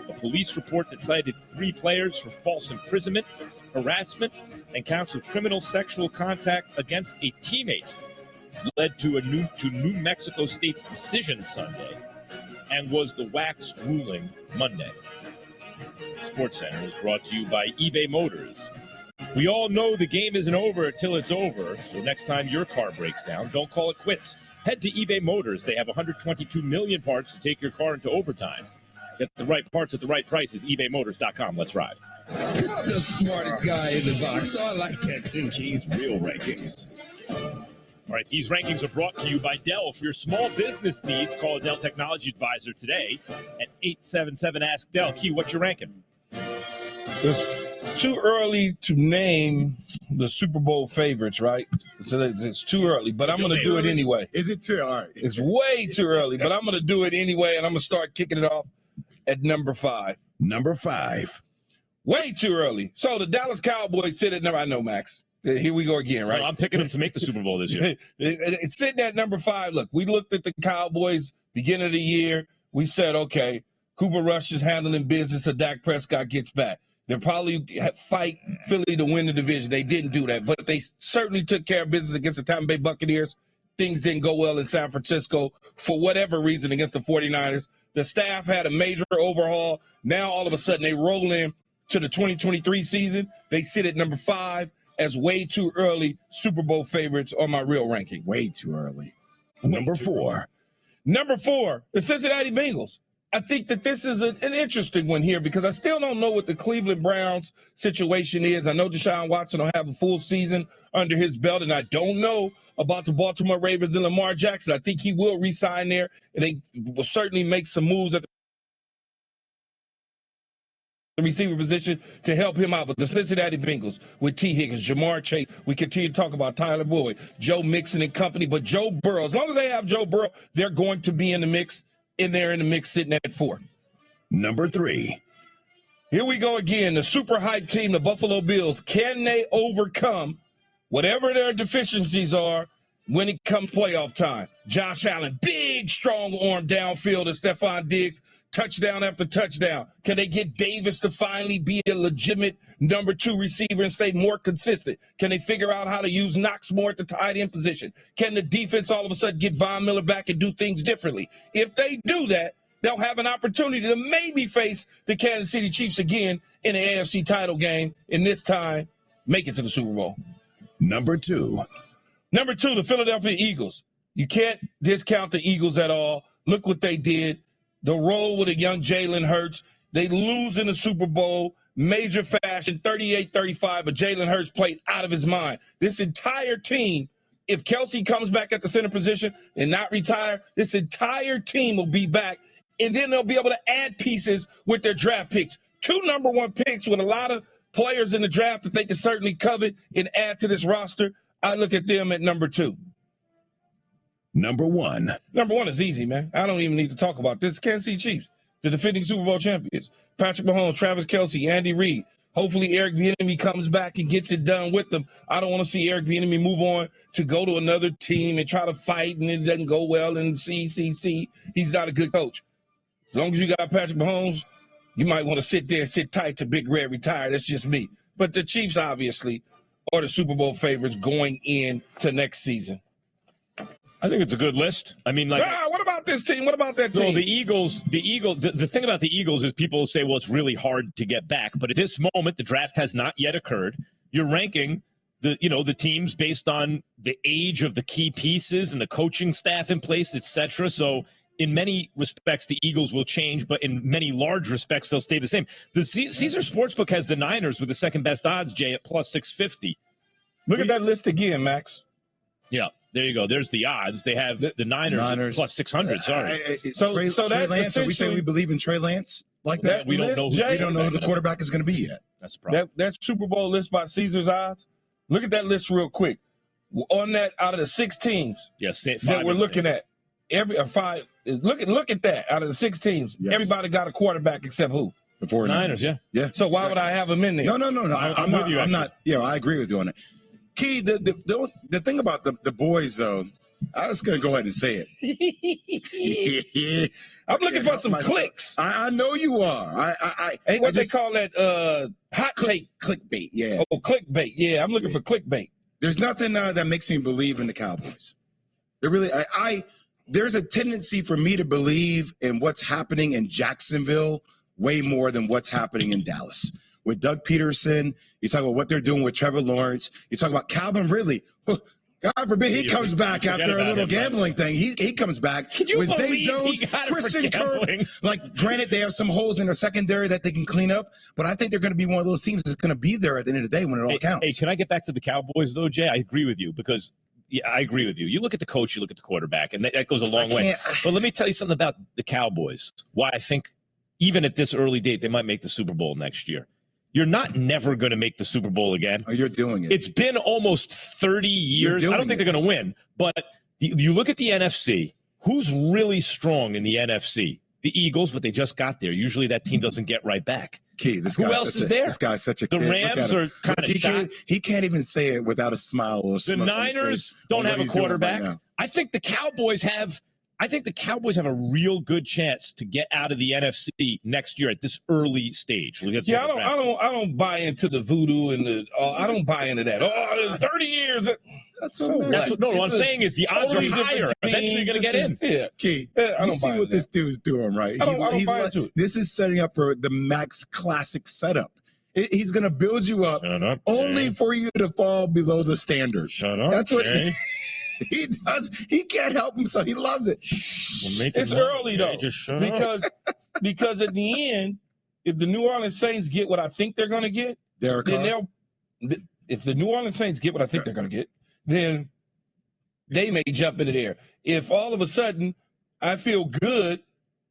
A police report that cited 3 players for false imprisonment, harassment, and counts of criminal sexual contact against a teammate led to New Mexico State's decision Sunday and was the WAC's ruling Monday. SportsCenter is brought to you by eBay Motors. We all know the game isn't over until it's over, so next time your car breaks down, don't call it quits. Head to eBay Motors. They have 122 million parts to take your car into overtime. Get the right parts at the right prices. ebaymotors.com. Let's ride. You're the smartest guy in the box, so I like that too. Key's Real Rankings. All right, these rankings are brought to you by Dell. For your small business needs, call a Dell Technology Advisor today at 877-ASK-DELL. Key, what's your ranking? It's too early to name the Super Bowl favorites, right? So it's too early, but I'm going to do it anyway. Is it too? All right. It's way too early, but I'm going to do it anyway, and I'm going to start kicking it off at number 5. Number 5. Way too early. So the Dallas Cowboys sit at number, I know, Max. Here we go again, right? No, I'm picking them to make the Super Bowl this year. It's sitting at number 5. Look, we looked at the Cowboys beginning of the year. We said, okay, Cooper Rush is handling business until Dak Prescott gets back. They'll probably fight Philly to win the division. They didn't do that, but they certainly took care of business against the Tampa Bay Buccaneers. Things didn't go well in San Francisco for whatever reason against the 49ers. The staff had a major overhaul. Now, all of a sudden, they roll in to the 2023 season. They sit at number 5 as way too early Super Bowl favorites on my real ranking. Way too early. Number 4. Number 4, the Cincinnati Bengals. I think that this is an interesting one here because I still don't know what the Cleveland Browns situation is. I know Deshaun Watson will have a full season under his belt, and I don't know about the Baltimore Ravens and Lamar Jackson. I think he will re-sign there, and they will certainly make some moves at the receiver position to help him out. But the Cincinnati Bengals with T. Higgins, Jamar Chase, we continue to talk about Tyler Boyd, Joe Mixon and company, but Joe Burrow, as long as they have Joe Burrow, they're going to be in the mix. In there in the mix sitting at 4. Number 3. Here we go again. The super hype team, the Buffalo Bills. Can they overcome whatever their deficiencies are when it comes playoff time? Josh Allen, big, strong arm downfield, and Stephon Diggs, touchdown after touchdown. Can they get Davis to finally be a legitimate number 2 receiver and stay more consistent? Can they figure out how to use Knox more at the tight end position? Can the defense all of a sudden get Von Miller back and do things differently? If they do that, they'll have an opportunity to maybe face the Kansas City Chiefs again in the AFC title game, and this time make it to the Super Bowl. Number 2. Number 2, the Philadelphia Eagles. You can't discount the Eagles at all. Look what they did. The role with a young Jalen Hurts. They lose in the Super Bowl, major fashion, 38-35, but Jalen Hurts played out of his mind. This entire team, if Kelsey comes back at the center position and not retire, this entire team will be back, and then they'll be able to add pieces with their draft picks. 2 number 1 picks with a lot of players in the draft that they can certainly covet and add to this roster. I look at them at number 2. Number 1. Number 1 is easy, man. I don't even need to talk about this. Kansas City Chiefs, the defending Super Bowl champions. Patrick Mahomes, Travis Kelce, Andy Reid. Hopefully Eric Bieniemy comes back and gets it done with them. I don't want to see Eric Bieniemy move on to go to another team and try to fight, and it doesn't go well in CCC. He's not a good coach. As long as you got Patrick Mahomes, you might want to sit there and sit tight to Big Red retire. That's just me. But the Chiefs, obviously, are the Super Bowl favorites going into next season. I think it's a good list. I mean, what about this team? What about that team? No, the thing about the Eagles is people say, well, it's really hard to get back. But at this moment, the draft has not yet occurred. You're ranking the teams based on the age of the key pieces and the coaching staff in place, etc. So in many respects, the Eagles will change, but in many large respects, they'll stay the same. The Caesar Sportsbook has the Niners with the second best odds, Jay, at plus 650. Look at that list again, Max. Yeah. There you go. There's the odds. They have the Niners plus 600. Sorry. Trey Lance. Are we saying we believe in Trey Lance like that? We don't know. We don't know who the quarterback is going to be yet. That's the problem. That Super Bowl list by Caesar's odds. Look at that list real quick. On that, out of the 6 teams that we're looking at, five. Look at that. Out of the 6 teams, everybody got a quarterback except who? The 49ers. Yeah. So why would I have them in there? No. I'm with you. I'm not. Yeah, I agree with you on it. Key, the thing about the boys, though, I was going to go ahead and say it. I'm looking for some clicks. I know you are. Ain't what they call that hot take. Clickbait, yeah. Oh, clickbait. Yeah, I'm looking for clickbait. There's nothing that makes me believe in the Cowboys. There really, there's a tendency for me to believe in what's happening in Jacksonville way more than what's happening in Dallas. With Doug Peterson, you talk about what they're doing with Trevor Lawrence. You talk about Calvin Ridley. God forbid he comes back after a little gambling thing. He comes back with Zay Jones, Christian Kirk. Like, granted, they have some holes in their secondary that they can clean up, but I think they're going to be one of those teams that's going to be there at the end of the day when it all counts. Hey, can I get back to the Cowboys, though, Jay? I agree with you because, Yeah, I agree with you. You look at the coach, you look at the quarterback, and that goes a long way. But let me tell you something about the Cowboys. Why I think even at this early date, they might make the Super Bowl next year. You're not never going to make the Super Bowl again. Oh, you're doing it. It's been almost 30 years. I don't think they're going to win. But you look at the NFC. Who's really strong in the NFC? The Eagles, but they just got there. Usually that team doesn't get right back. Key, Who else is there? This guy's such a The kid. Rams are kind of shot. He can't even say it without a smile or a The smirk on his Niners face don't on have what a he's doing quarterback. right now. I think the Cowboys have a real good chance to get out of the NFC next year at this early stage. Yeah, I don't buy into the voodoo and the. I don't buy into that. Oh, 30 years. What I'm saying is the odds are higher. Eventually, you're going to get in. Yeah, Key, I you don't see buy what into this dude's doing, right? I don't buy into it. This is setting up for the Max Classic setup. He's going to build you up, only for you to fall below the standard. Shut up. That's what he does. He can't help himself. He loves it. It's early though, because at the end, if the New Orleans Saints get what I think they're going to get, then if the New Orleans Saints get what I think they're going to get, then they may jump into there. If all of a sudden I feel good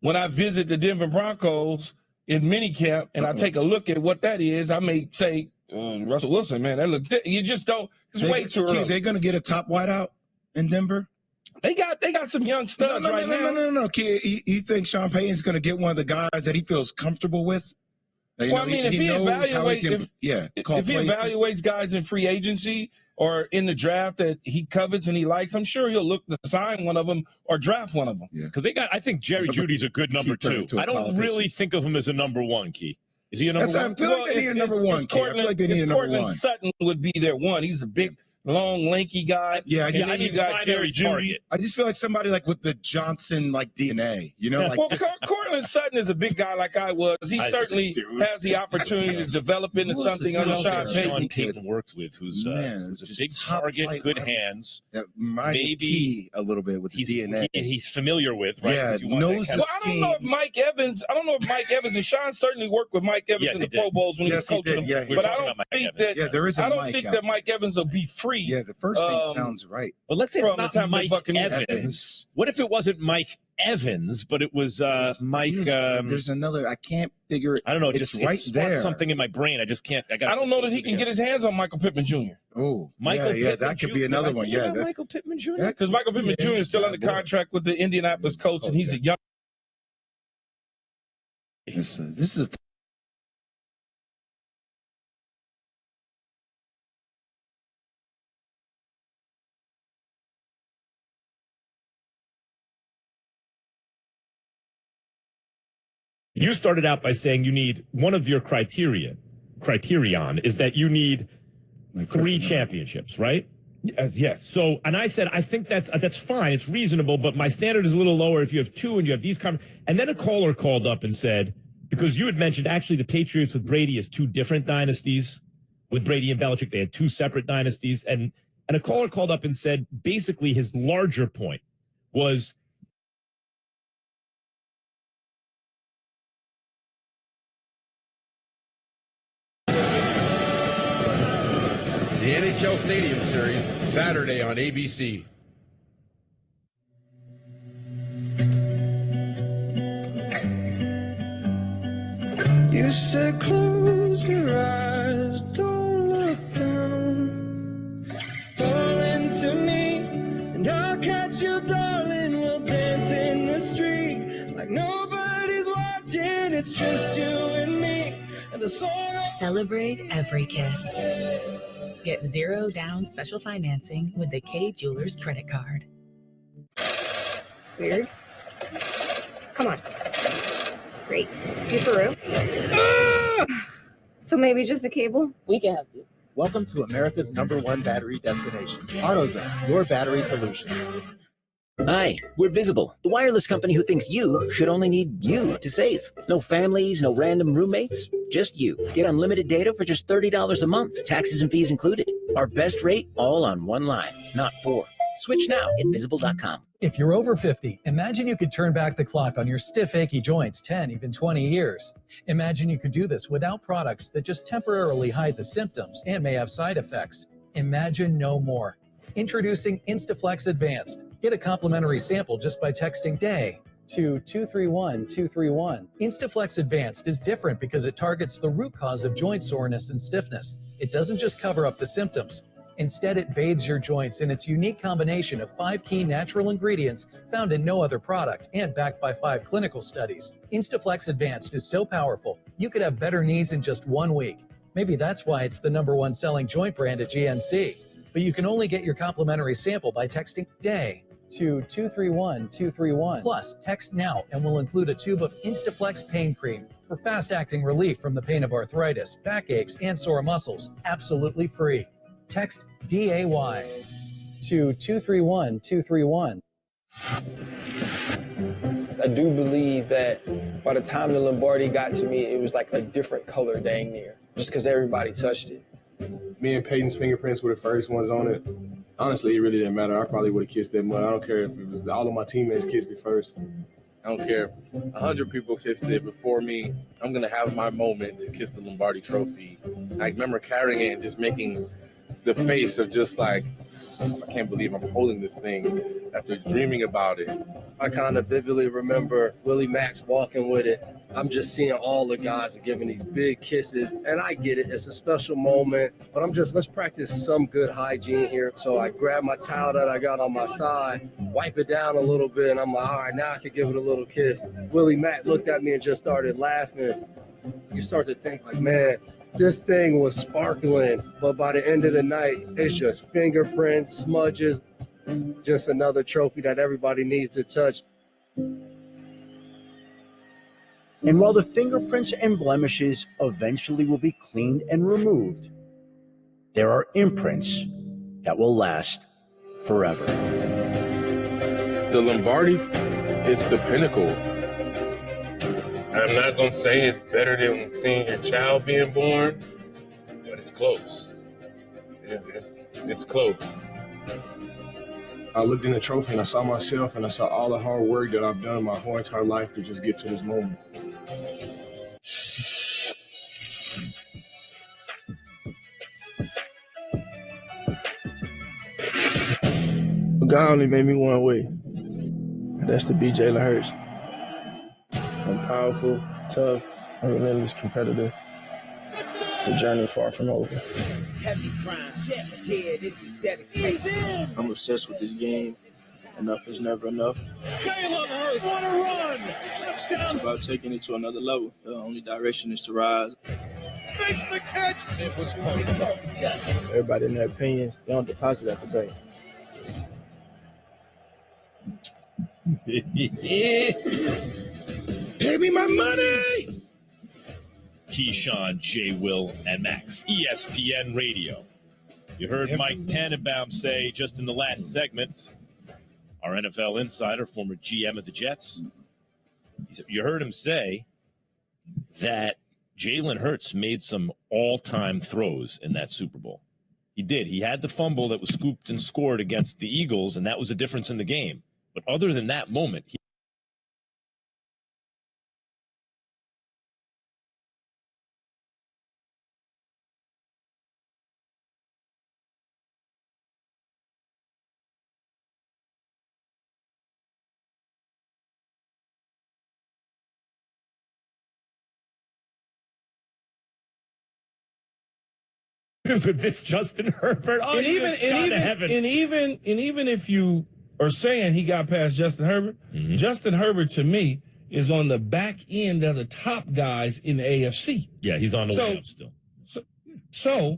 when I visit the Denver Broncos in minicamp and I take a look at what that is, I may say, Russell Wilson, man, that looks. You just don't. It's way too early. They're going to get a top wideout in Denver. They got some young studs right now. No, kid. He thinks Sean Payton's going to get one of the guys that he feels comfortable with. Well, I mean, if he evaluates guys in free agency or in the draft that he covets and he likes, I'm sure he'll look to sign one of them or draft one of them. Yeah, because I think Jerry Judy's a good number 2. I don't really think of him as a number 1, Key. Is he a number 1? I feel like they need a number 1, Key. I feel like they need a number 1. Courtland Sutton would be their one. He's a big, long, lanky guy. Yeah, I need Jerry Judy. I just feel like somebody like with the Johnson DNA, you know? Like Courtland Sutton is a big guy like I was. He certainly has the opportunity to develop into something under Sean Payton worked with, who's a big target, good hands. That maybe a little bit with the DNA. He's familiar with, right? Yeah, knows the scheme. I don't know if Mike Evans, and Sean certainly worked with Mike Evans in the Pro Bowls when he was coaching them. But I don't think that there is a I don't think that Mike Evans will be free. Yeah, the first thing sounds right. But let's say it's not Mike Evans. What if it wasn't Mike Evans, but it was Mike? There's another. I can't figure it. I don't know. It's right there. Something in my brain. I just can't. I don't know that he can get his hands on Michael Pittman Jr. Oh, Michael. Yeah, that could be another one. Yeah, Michael Pittman Jr. Because Michael Pittman Jr. is still under contract with the Indianapolis Colts, and he's a young. This is. You started out by saying you need one of your criterion is that you need 3 championships, right? Yes. So, and I said, I think that's fine. It's reasonable, but my standard is a little lower if you have 2 and you have these. And then a caller called up and said, because you had mentioned actually the Patriots with Brady is 2 different dynasties. With Brady and Belichick, they had 2 separate dynasties. And a caller called up and said, basically his larger point was, The NHL Stadium Series, Saturday on ABC. You said close your eyes, don't look down. Fall into me, and I'll catch you, darling. We'll dance in the street like nobody's watching. It's just you and me, and the song. Celebrate every kiss. Get 0 down special financing with the K Jewelers credit card. Weird. Come on. Great. You for real? So maybe just a cable? We can help you. Welcome to America's #1 battery destination. AutoZone, your battery solution. Hi, we're Visible, the wireless company who thinks you should only need you to save. No families, no random roommates, just you. Get unlimited data for just $30 a month, taxes and fees included. Our best rate, all on one line, not 4. Switch now at Visible.com. If you're over 50, imagine you could turn back the clock on your stiff, achy joints 10, even 20 years. Imagine you could do this without products that just temporarily hide the symptoms and may have side effects. Imagine no more. Introducing Instaflex Advanced. Get a complimentary sample just by texting DAY to 231231. Instaflex Advanced is different because it targets the root cause of joint soreness and stiffness. It doesn't just cover up the symptoms. Instead, it bathes your joints in its unique combination of 5 key natural ingredients found in no other product and backed by 5 clinical studies. Instaflex Advanced is so powerful, you could have better knees in just 1 week. Maybe that's why it's the #1 selling joint brand at GNC. But you can only get your complimentary sample by texting DAY to 231231. Plus, text now and we'll include a tube of Instaflex pain cream for fast-acting relief from the pain of arthritis, backaches, and sore muscles, absolutely free. Text DAY to 231231. I do believe that by the time the Lombardi got to me, it was like a different color dang near, just because everybody touched it. Me and Peyton's fingerprints were the first ones on it. Honestly, it really didn't matter. I probably would have kissed it, but I don't care if it was all of my teammates kissed it first. I don't care if 100 people kissed it before me. I'm going to have my moment to kiss the Lombardi trophy. I remember carrying it and just making the face of just like, I can't believe I'm holding this thing after dreaming about it. I kind of vividly remember Willie Max walking with it. I'm just seeing all the guys giving these big kisses, and I get it. It's a special moment, but let's practice some good hygiene here. So I grab my towel that I got on my side, wipe it down a little bit, and I'm like, all right, now I can give it a little kiss. Willie Mack looked at me and just started laughing. You start to think like, man, this thing was sparkling, but by the end of the night, it's just fingerprints, smudges, just another trophy that everybody needs to touch. And while the fingerprints and blemishes eventually will be cleaned and removed, there are imprints that will last forever. The Lombardi, it's the pinnacle. I'm not going to say it's better than seeing your child being born, but it's close. It's close. I looked in the trophy and I saw myself and I saw all the hard work that I've done my whole entire life to just get to this moment. God only made me one way. That's to be Jalen Hurts. I'm powerful, tough, and relentless competitor. The journey far from over. Heavy crime, yeah, this is dedication. I'm obsessed with this game. Enough is never enough. Jalen Hurts on a run. Touchdown. It's about taking it to another level. The only direction is to rise. Makes the catch. It was close. Everybody in their opinions, they don't deposit at the bank. Pay me my money! Keyshawn, J. Will, and Max, ESPN Radio. You heard Mike Tannenbaum say just in the last segment, our NFL insider, former GM of the Jets, you heard him say that Jalen Hurts made some all-time throws in that Super Bowl. He did. He had the fumble that was scooped and scored against the Eagles, and that was a difference in the game. But other than that moment, with this Justin Herbert, and even if you are saying he got past Justin Herbert, Justin Herbert to me is on the back end of the top guys in the AFC. Yeah, he's on the way up still. So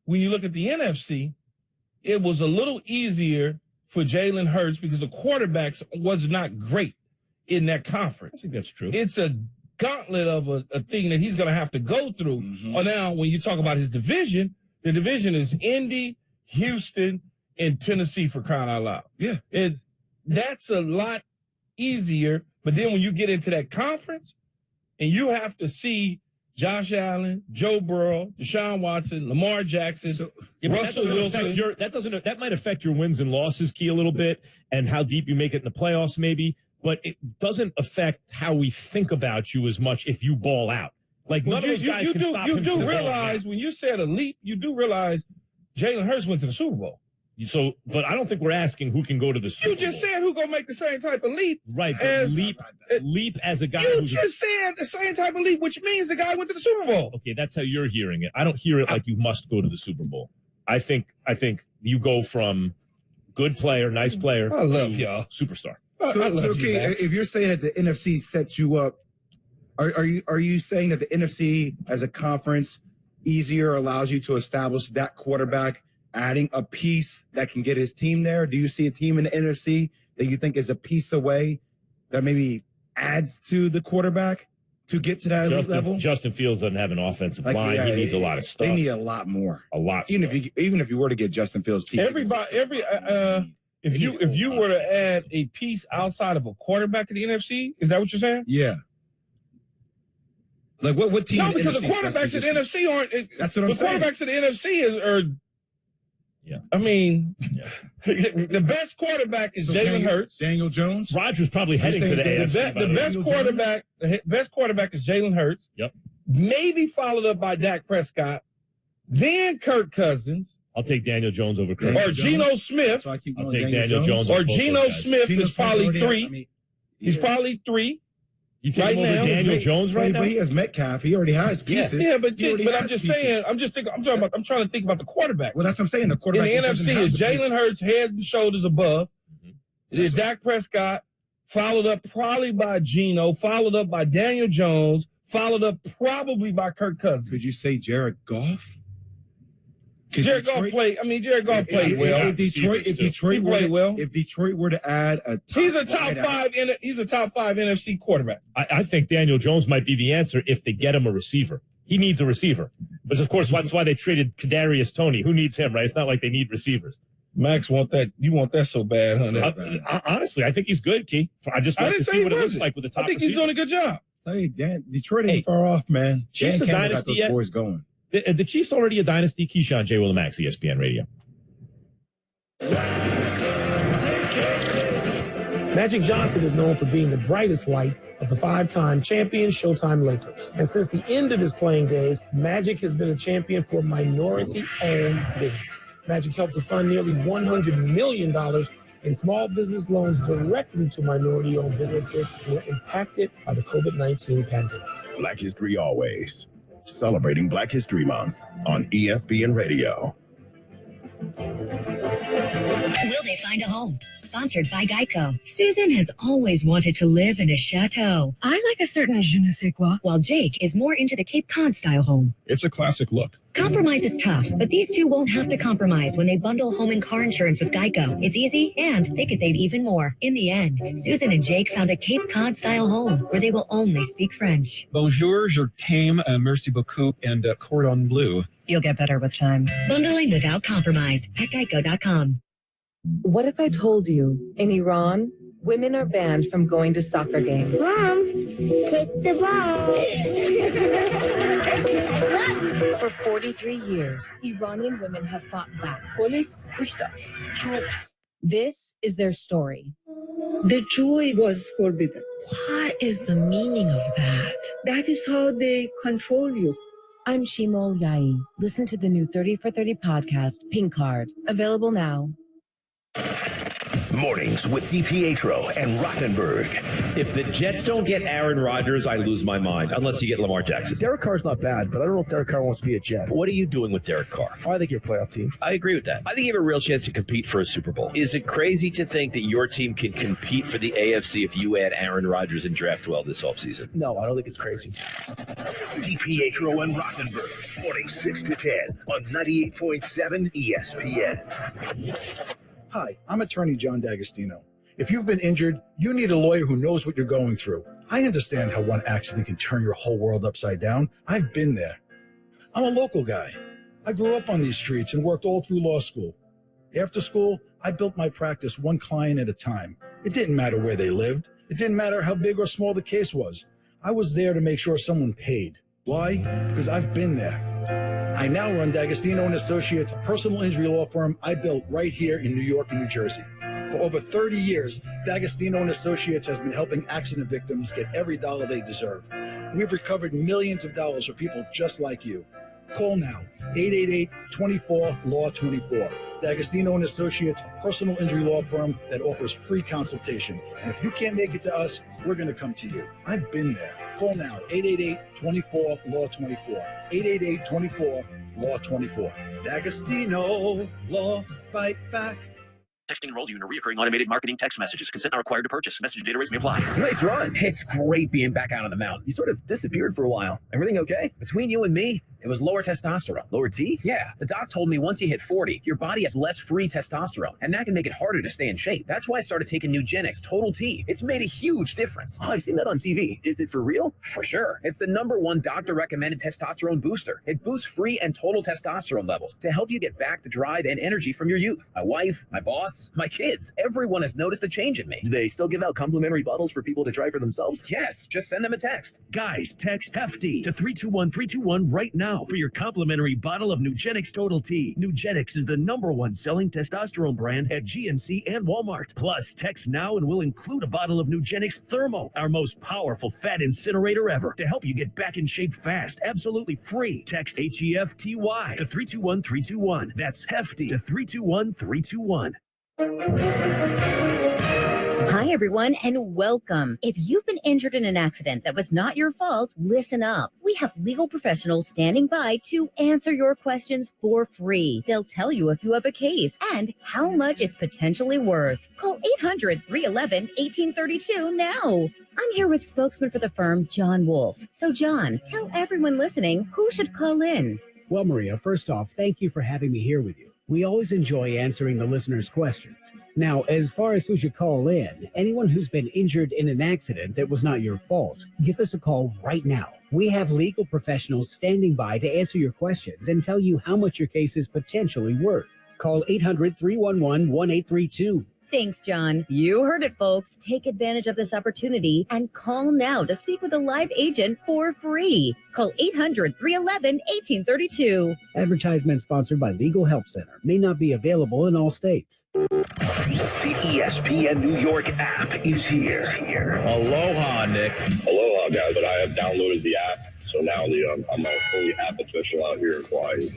when you look at the NFC, it was a little easier for Jalen Hurts because the quarterbacks was not great in that conference. I think that's true. It's a gauntlet of a thing that he's going to have to go through. Or now, when you talk about his division, the division is Indy, Houston, and Tennessee, for crying out loud. Yeah. That's a lot easier. But then when you get into that conference and you have to see Josh Allen, Joe Burrow, Deshaun Watson, Lamar Jackson, Russell Wilson. That might affect your wins and losses, Key, a little bit, and how deep you make it in the playoffs, maybe. But it doesn't affect how we think about you as much if you ball out. Like, none of those guys can stop him. You do realize, when you said elite, you do realize Jalen Hurts went to the Super Bowl. So, but I don't think we're asking who can go to the Super Bowl. You just said who gonna make the same type of leap. Right, but as leap as a guy. You just said the same type of leap, which means the guy went to the Super Bowl. Okay, that's how you're hearing it. I don't hear it like you must go to the Super Bowl. I think you go from good player, nice player. I love y'all, superstar. So okay, if you're saying that the NFC sets you up, are you saying that the NFC as a conference easier allows you to establish that quarterback, adding a piece that can get his team there? Do you see a team in the NFC that you think is a piece away that maybe adds to the quarterback to get to that elite level? Justin Fields doesn't have an offensive line. Yeah, he needs a lot of stuff. They need a lot more. A lot. Even if you were to get Justin Fields, team, if you were to add a piece outside of a quarterback in the NFC, is that what you're saying? Yeah. Like what team? No, because the quarterbacks in the NFC aren't. That's what I'm saying. The quarterbacks in the NFC are. Yeah. I mean, the best quarterback is Jalen Hurts. Daniel Jones. Rodgers probably heading to the AFC. The best quarterback is Jalen Hurts. Yep. Maybe followed up by Dak Prescott, then Kirk Cousins. I'll take Daniel Jones over Kirk. Or Geno Smith. So I'll take Daniel Jones. Or Geno Smith is probably three. He's probably three. You take him over Daniel Jones right now? But he has Metcalf. He already has pieces. Yeah, but I'm just saying. I'm trying to think about the quarterback. Well, that's what I'm saying. The quarterback in the NFC is Jalen Hurts, head and shoulders above. It is Dak Prescott, followed up probably by Geno, followed up by Daniel Jones, followed up probably by Kirk Cousins. Could you say Jared Goff? Jared Goff played well. If Detroit were to add a top he's a top five NFC quarterback. I think Daniel Jones might be the answer if they get him a receiver. He needs a receiver. But of course, that's why they traded Kadarius Toney. Who needs him, right? It's not like they need receivers. Max want that. You want that so bad, huh? Honestly, I think he's good, Key. I just like to see what it looks like with the top. I think he's doing a good job. Hey, Dan, Detroit ain't far off, man. Chiefs a dynasty yet? Boys going. The Chiefs already a dynasty. Keyshawn, J. Will, Max, ESPN Radio. Magic Johnson is known for being the brightest light of the five-time champion Showtime Lakers. And since the end of his playing days, Magic has been a champion for minority-owned businesses. Magic helped to fund nearly $100 million in small business loans directly to minority-owned businesses who were impacted by the COVID-19 pandemic. Black History Always. Celebrating Black History Month on ESPN Radio. Will they find a home? Sponsored by Geico. Susan has always wanted to live in a chateau. I like a certain je ne sais quoi. While Jake is more into the Cape Cod style home. It's a classic look. Compromise is tough, but these two won't have to compromise when they bundle home and car insurance with Geico. It's easy, and they can save even more. In the end, Susan and Jake found a Cape Cod style home where they will only speak French. Bonjour, je t'aime, merci beaucoup, and cordon bleu. You'll get better with time. Bundling without compromise at geico.com. What if I told you, in Iran, women are banned from going to soccer games? Mom, kick the ball. For 43 years, Iranian women have fought back. Police pushed us. Troops. This is their story. The joy was forbidden. What is the meaning of that? That is how they control you. I'm Shimol Yai. Listen to the new 30 for 30 podcast, Pink Card. Available now. Mornings with DiPietro and Rothenberg. If the Jets don't get Aaron Rodgers, I lose my mind, unless you get Lamar Jackson. Derek Carr's not bad, but I don't know if Derek Carr wants to be a Jet. What are you doing with Derek Carr? I think you're a playoff team. I agree with that. I think you have a real chance to compete for a Super Bowl. Is it crazy to think that your team can compete for the AFC if you add Aaron Rodgers and draft well this offseason? No, I don't think it's crazy. DiPietro and Rothenberg, morning 6 to 10 on 98.7 ESPN. Hi, I'm attorney John D'Agostino. If you've been injured, you need a lawyer who knows what you're going through. I understand how one accident can turn your whole world upside down. I've been there. I'm a local guy. I grew up on these streets and worked all through law school. After school, I built my practice one client at a time. It didn't matter where they lived. It didn't matter how big or small the case was. I was there to make sure someone paid. Why? Because I've been there. I now run D'Agostino & Associates, a personal injury law firm I built right here in New York and New Jersey. For over 30 years, D'Agostino & Associates has been helping accident victims get every dollar they deserve. We've recovered millions of dollars for people just like you. Call now, 888-24-LAW-24. D'Agostino and Associates, personal injury law firm that offers free consultation. And if you can't make it to us, we're going to come to you. I've been there. Call now, 888-24-LAW-24. 888-24-LAW-24. D'Agostino Law, fight back. Texting enrolls you in a recurring automated marketing text messages. Consent not required to purchase. Message data rates may apply. Nice run. It's great being back out on the mountain. You sort of disappeared for a while. Everything okay? Between you and me, it was lower testosterone. Lower T? Yeah. The doc told me once you hit 40, your body has less free testosterone, and that can make it harder to stay in shape. That's why I started taking Nugenix Total T. It's made a huge difference. Oh, I've seen that on TV. Is it for real? For sure. It's the #1 doctor-recommended testosterone booster. It boosts free and total testosterone levels to help you get back the drive and energy from your youth. My wife, my boss, my kids, everyone has noticed a change in me. Do they still give out complimentary bottles for people to try for themselves? Yes. Just send them a text. Guys, text Hefty to 321-321 right now for your complimentary bottle of Nugenix Total T. Nugenix is the #1 selling testosterone brand at GNC and Walmart. Plus, text now and we'll include a bottle of Nugenix Thermo, our most powerful fat incinerator ever, to help you get back in shape fast, absolutely free. Text HEFTY to 321-321. That's Hefty to 321-321. Hi, everyone, and welcome. If you've been injured in an accident that was not your fault, listen up. We have legal professionals standing by to answer your questions for free. They'll tell you if you have a case and how much it's potentially worth. Call 800-311-1832 now. I'm here with spokesman for the firm, John Wolf. So, John, tell everyone listening who should call in. Well, Maria, first off, thank you for having me here with you. We always enjoy answering the listeners' questions. Now, as far as who should call in, anyone who's been injured in an accident that was not your fault, give us a call right now. We have legal professionals standing by to answer your questions and tell you how much your case is potentially worth. Call 800-311-1832. Thanks, John. You heard it, folks. Take advantage of this opportunity and call now to speak with a live agent for free. Call 800-311-1832. Advertisement sponsored by Legal Help Center. May not be available in all states. The ESPN New York app is here. Aloha, Nick. Aloha, guys. But I have downloaded the app. So now I'm a fully app official out here in Hawaii.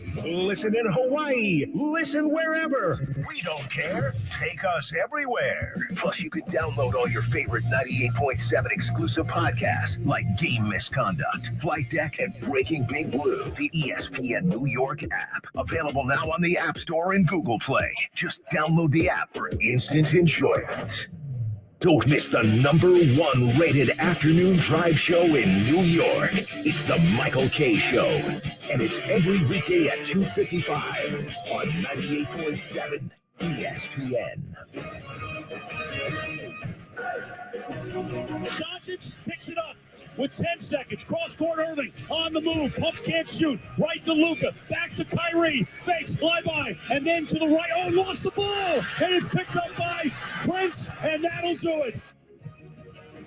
Listen in Hawaii. Listen wherever. We don't care. Take us everywhere. Plus, you can download all your favorite 98.7 exclusive podcasts like Game Misconduct, Flight Deck, and Breaking Big Blue. The ESPN New York app. Available now on the App Store and Google Play. Just download the app for instant enjoyment. Don't miss the #1 rated afternoon drive show in New York. It's the Michael K. Show. And it's every weekday at 2:55 on 98.7 ESPN. Doncic picks it up with 10 seconds. Cross-court Irving on the move. Pumps can't shoot. Right to Luka. Back to Kyrie. Fakes, flyby. And then to the right. Oh, lost the ball. And it's picked up by Prince. And that'll do it.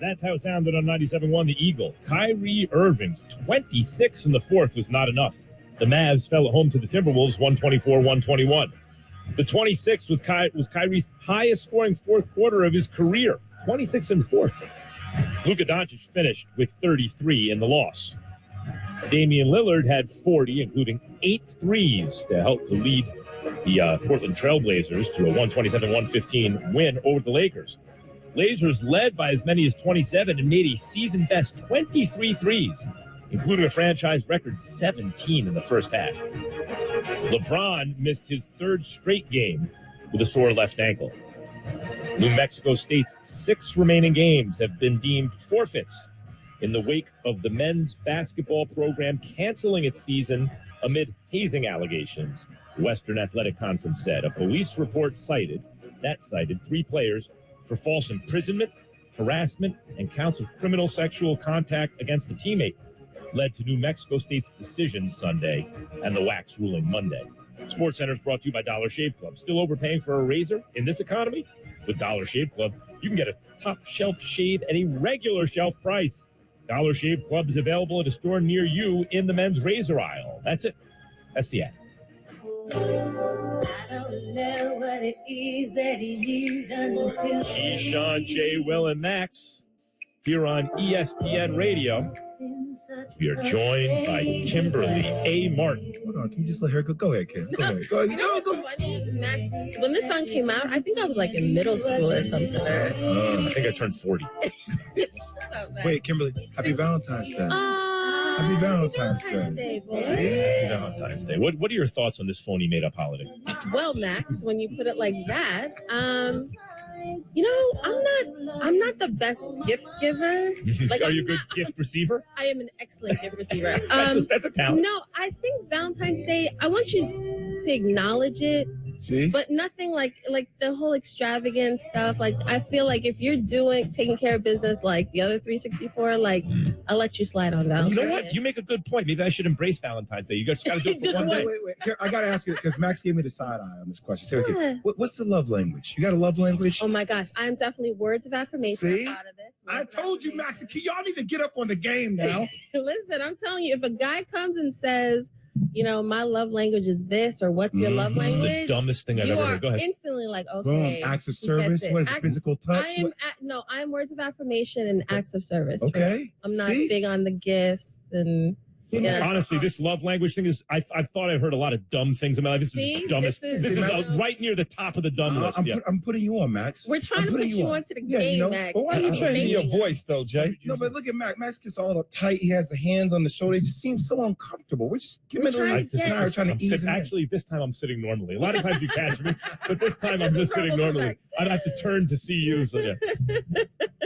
That's how it sounded on 97.1 The Eagle. Kyrie Irving's 26 in the fourth was not enough. The Mavs fell at home to the Timberwolves 124-121. The 26 was Kyrie's highest scoring fourth quarter of his career. 26 in the fourth. Luka Doncic finished with 33 in the loss. Damian Lillard had 40, including 8 threes to help to lead the Portland Trailblazers to a 127-115 win over the Lakers. Blazers led by as many as 27 and made a season-best 23 threes, including a franchise record 17 in the first half. LeBron missed his third straight game with a sore left ankle. New Mexico State's 6 remaining games have been deemed forfeits in the wake of the men's basketball program canceling its season amid hazing allegations, the Western Athletic Conference said. A police report cited 3 players for false imprisonment, harassment, and counts of criminal sexual contact against a teammate, led to New Mexico State's decision Sunday and the WAC's ruling Monday. SportsCenter is brought to you by Dollar Shave Club. Still overpaying for a razor in this economy? With Dollar Shave Club, you can get a top shelf shave at a regular shelf price. Dollar Shave Club is available at a store near you in the men's razor aisle. That's it. That's the ad. Keyshawn, J. Will, and Max here on ESPN Radio. We are joined by Kimberly A. Martin. Hold on, can you just let her go? Go ahead, Kim. Go ahead. Go ahead. You know what's funny, Max? When this song came out, I think I was like in middle school or something. I think I turned 40. Wait, Kimberly, happy Valentine's Day. Happy Valentine's Day. Happy Valentine's Day. What are your thoughts on this phony made-up holiday? Well, Max, when you put it like that, you know, I'm not the best gift giver. Like, Are you a good gift receiver? I am an excellent gift receiver. That's a talent. No, I think Valentine's Day, I want you to acknowledge it. See? But nothing like the whole extravagant stuff. Like, I feel like if you're taking care of business like the other 364, like, I'll let you slide on Valentine's Day. You know what? You make a good point. Maybe I should embrace Valentine's Day. You just got to do it for Just one day. Wait. Here, I got to ask you, because Max gave me the side eye on this question. Say, okay, what's the love language? You got a love language? Oh my gosh, I'm definitely words of affirmation. See? Out of this. I told you, Max, y'all need to get up on the game now. Listen, I'm telling you, if a guy comes and says, you know, my love language is this, or what's your love language? It's the dumbest thing I've ever heard. Go ahead. Instantly like, okay. Boom. Acts of service. What is it? Physical touch? I'm words of affirmation and acts of service. Okay. I'm not big on the gifts and. Yeah. Honestly, this love language thing is, I thought I heard a lot of dumb things in my life. This is the dumbest. This is right near the top of the dumb list. I'm putting you on, Max. We're trying to put you onto the game, Max. But why are you changing your voice, though, Jay? No, but look at Max. Max gets all uptight. He has the hands on the shoulder. He just seems so uncomfortable. We're trying to ease him. Actually, this time I'm sitting normally. A lot of times you catch me, but this time I'm just sitting normally. I'd have to turn to see you. So yeah.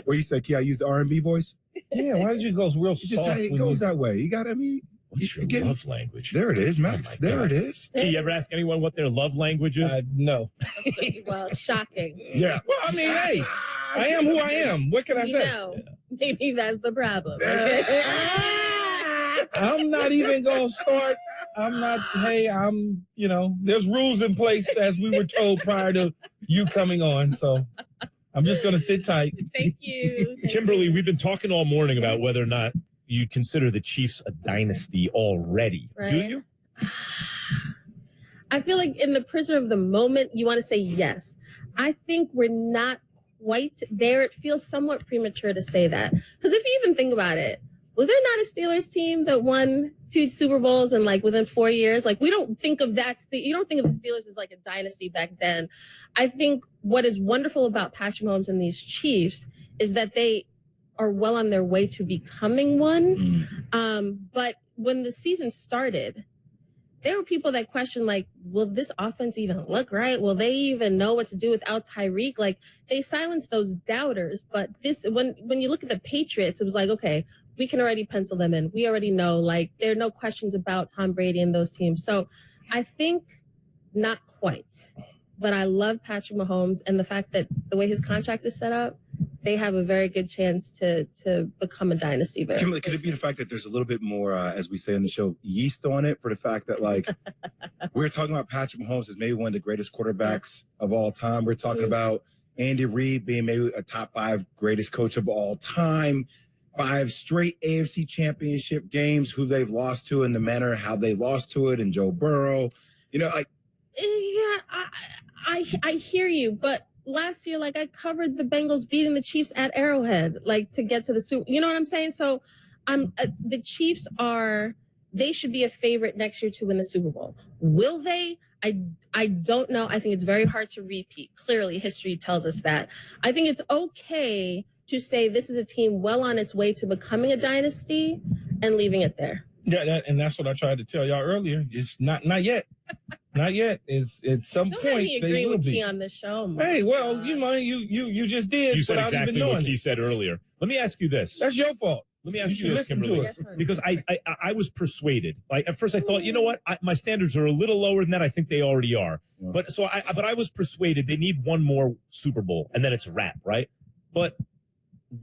Well, you said, can I use the R&B voice? Yeah, why did you go real soft? Just it goes that way. You got to be. What's your love language? There it is, Max. There it is. Do you ever ask anyone what their love language is? No. Well, shocking. Yeah. Well, I mean, hey, I am who I am. What can I say? No, maybe that's the problem. I'm not even going to start. There's rules in place as we were told prior to you coming on. So I'm just going to sit tight. Thank you. Kimberly, we've been talking all morning about whether or not you consider the Chiefs a dynasty already. Right. Do you? I feel like in the pressure of the moment, you want to say yes. I think we're not quite there. It feels somewhat premature to say that. Because if you even think about it, was there not a Steelers team that won 2 Super Bowls in like within 4 years? Like, we don't think of that. You don't think of the Steelers as like a dynasty back then. I think what is wonderful about Patrick Mahomes and these Chiefs is that they are well on their way to becoming one. But when the season started, there were people that questioned, like, will this offense even look right? Will they even know what to do without Tyreek? Like, they silenced those doubters. But this, when you look at the Patriots, it was like, okay, we can already pencil them in. We already know, like, there are no questions about Tom Brady and those teams. So I think not quite. But I love Patrick Mahomes and the fact that the way his contract is set up, they have a very good chance to become a dynasty. Kimberly, could it be the fact that there's a little bit more, as we say in the show, yeast on it, for the fact that, like, we're talking about Patrick Mahomes as maybe one of the greatest quarterbacks of all time. We're talking about Andy Reid being maybe a top 5 greatest coach of all time. 5 straight AFC championship games, who they've lost to in the manner how they lost to it, and Joe Burrow. You know, like. Yeah, I hear you, but last year, like, I covered the Bengals beating the Chiefs at Arrowhead, like, to get to the Super. You know what I'm saying? So, the Chiefs they should be a favorite next year to win the Super Bowl. Will they? I don't know. I think it's very hard to repeat. Clearly, history tells us that. I think it's okay to say this is a team well on its way to becoming a dynasty and leaving it there. Yeah, and that's what I tried to tell y'all earlier. It's not yet. Not yet. It's at some Don't point let me agree they will with be. Key on the show. Hey, well, you just did. You said without exactly even knowing what he it. said earlier. Let me ask you this. That's your fault. Let me ask You you this, should listen Kimberly, to us. because I was persuaded. Like, at first I thought, you know what, my standards are a little lower than that. I think they already are. Yeah. But I was persuaded they need one more Super Bowl and then it's a wrap, right? But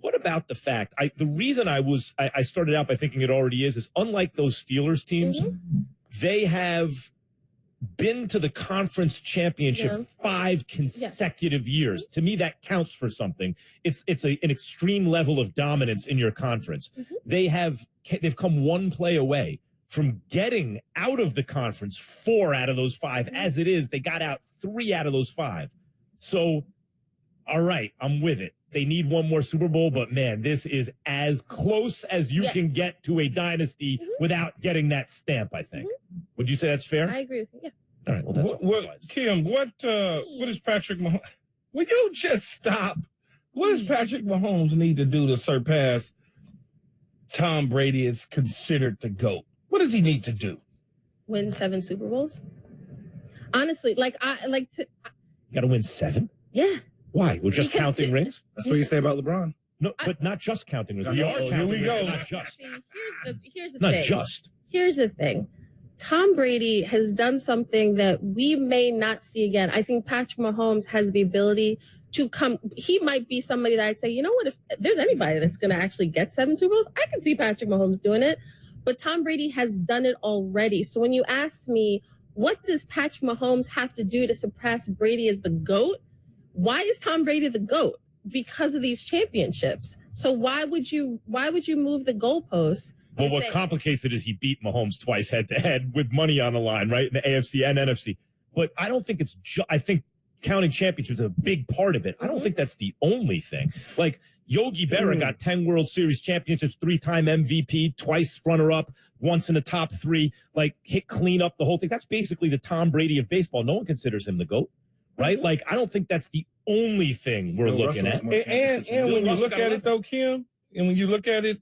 what about the fact? The reason I started out by thinking it already is unlike those Steelers teams, they have been to the conference championship 5 consecutive years. To me, that counts for something. It's an extreme level of dominance in your conference. They've come one play away from getting out of the conference 4 out of those 5. As it is, they got out 3 out of those 5. So, all right, I'm with it. they need one more Super Bowl, but man, this is as close as you can get to a dynasty without getting that stamp, I think. Would you say that's fair? I agree with you. Yeah. All right. Well, that's Kim, what is Patrick Mahomes? Will you just stop? What does Patrick Mahomes need to do to surpass Tom Brady is considered the GOAT? What does he need to do? Win 7 Super Bowls. Honestly, you got to win 7? Yeah. Why? We're just Because counting rings? That's what you say about LeBron. No, but not just counting rings. We are counting Here we go. rings, not just. See, here's the Not thing. just. Here's the thing. Tom Brady has done something that we may not see again. I think Patrick Mahomes has the ability to come. He might be somebody that I'd say, you know what, if there's anybody that's going to actually get 7 Super Bowls, I can see Patrick Mahomes doing it. But Tom Brady has done it already. So when you ask me, what does Patrick Mahomes have to do to surpass Brady as the GOAT? Why is Tom Brady the GOAT? Because of these championships. So why would you move the goalposts? Well, what complicates it is he beat Mahomes twice head-to-head with money on the line, right, in the AFC and NFC. But I don't think it's I think counting championships is a big part of it. I don't think that's the only thing. Like, Yogi Berra got 10 World Series championships, 3-time MVP, twice runner-up, once in the top 3, hit clean up the whole thing. That's basically the Tom Brady of baseball. No one considers him the GOAT, right? Like, I don't think that's the only thing we're looking at. And when you look at it, though, Kim, and when you look at it,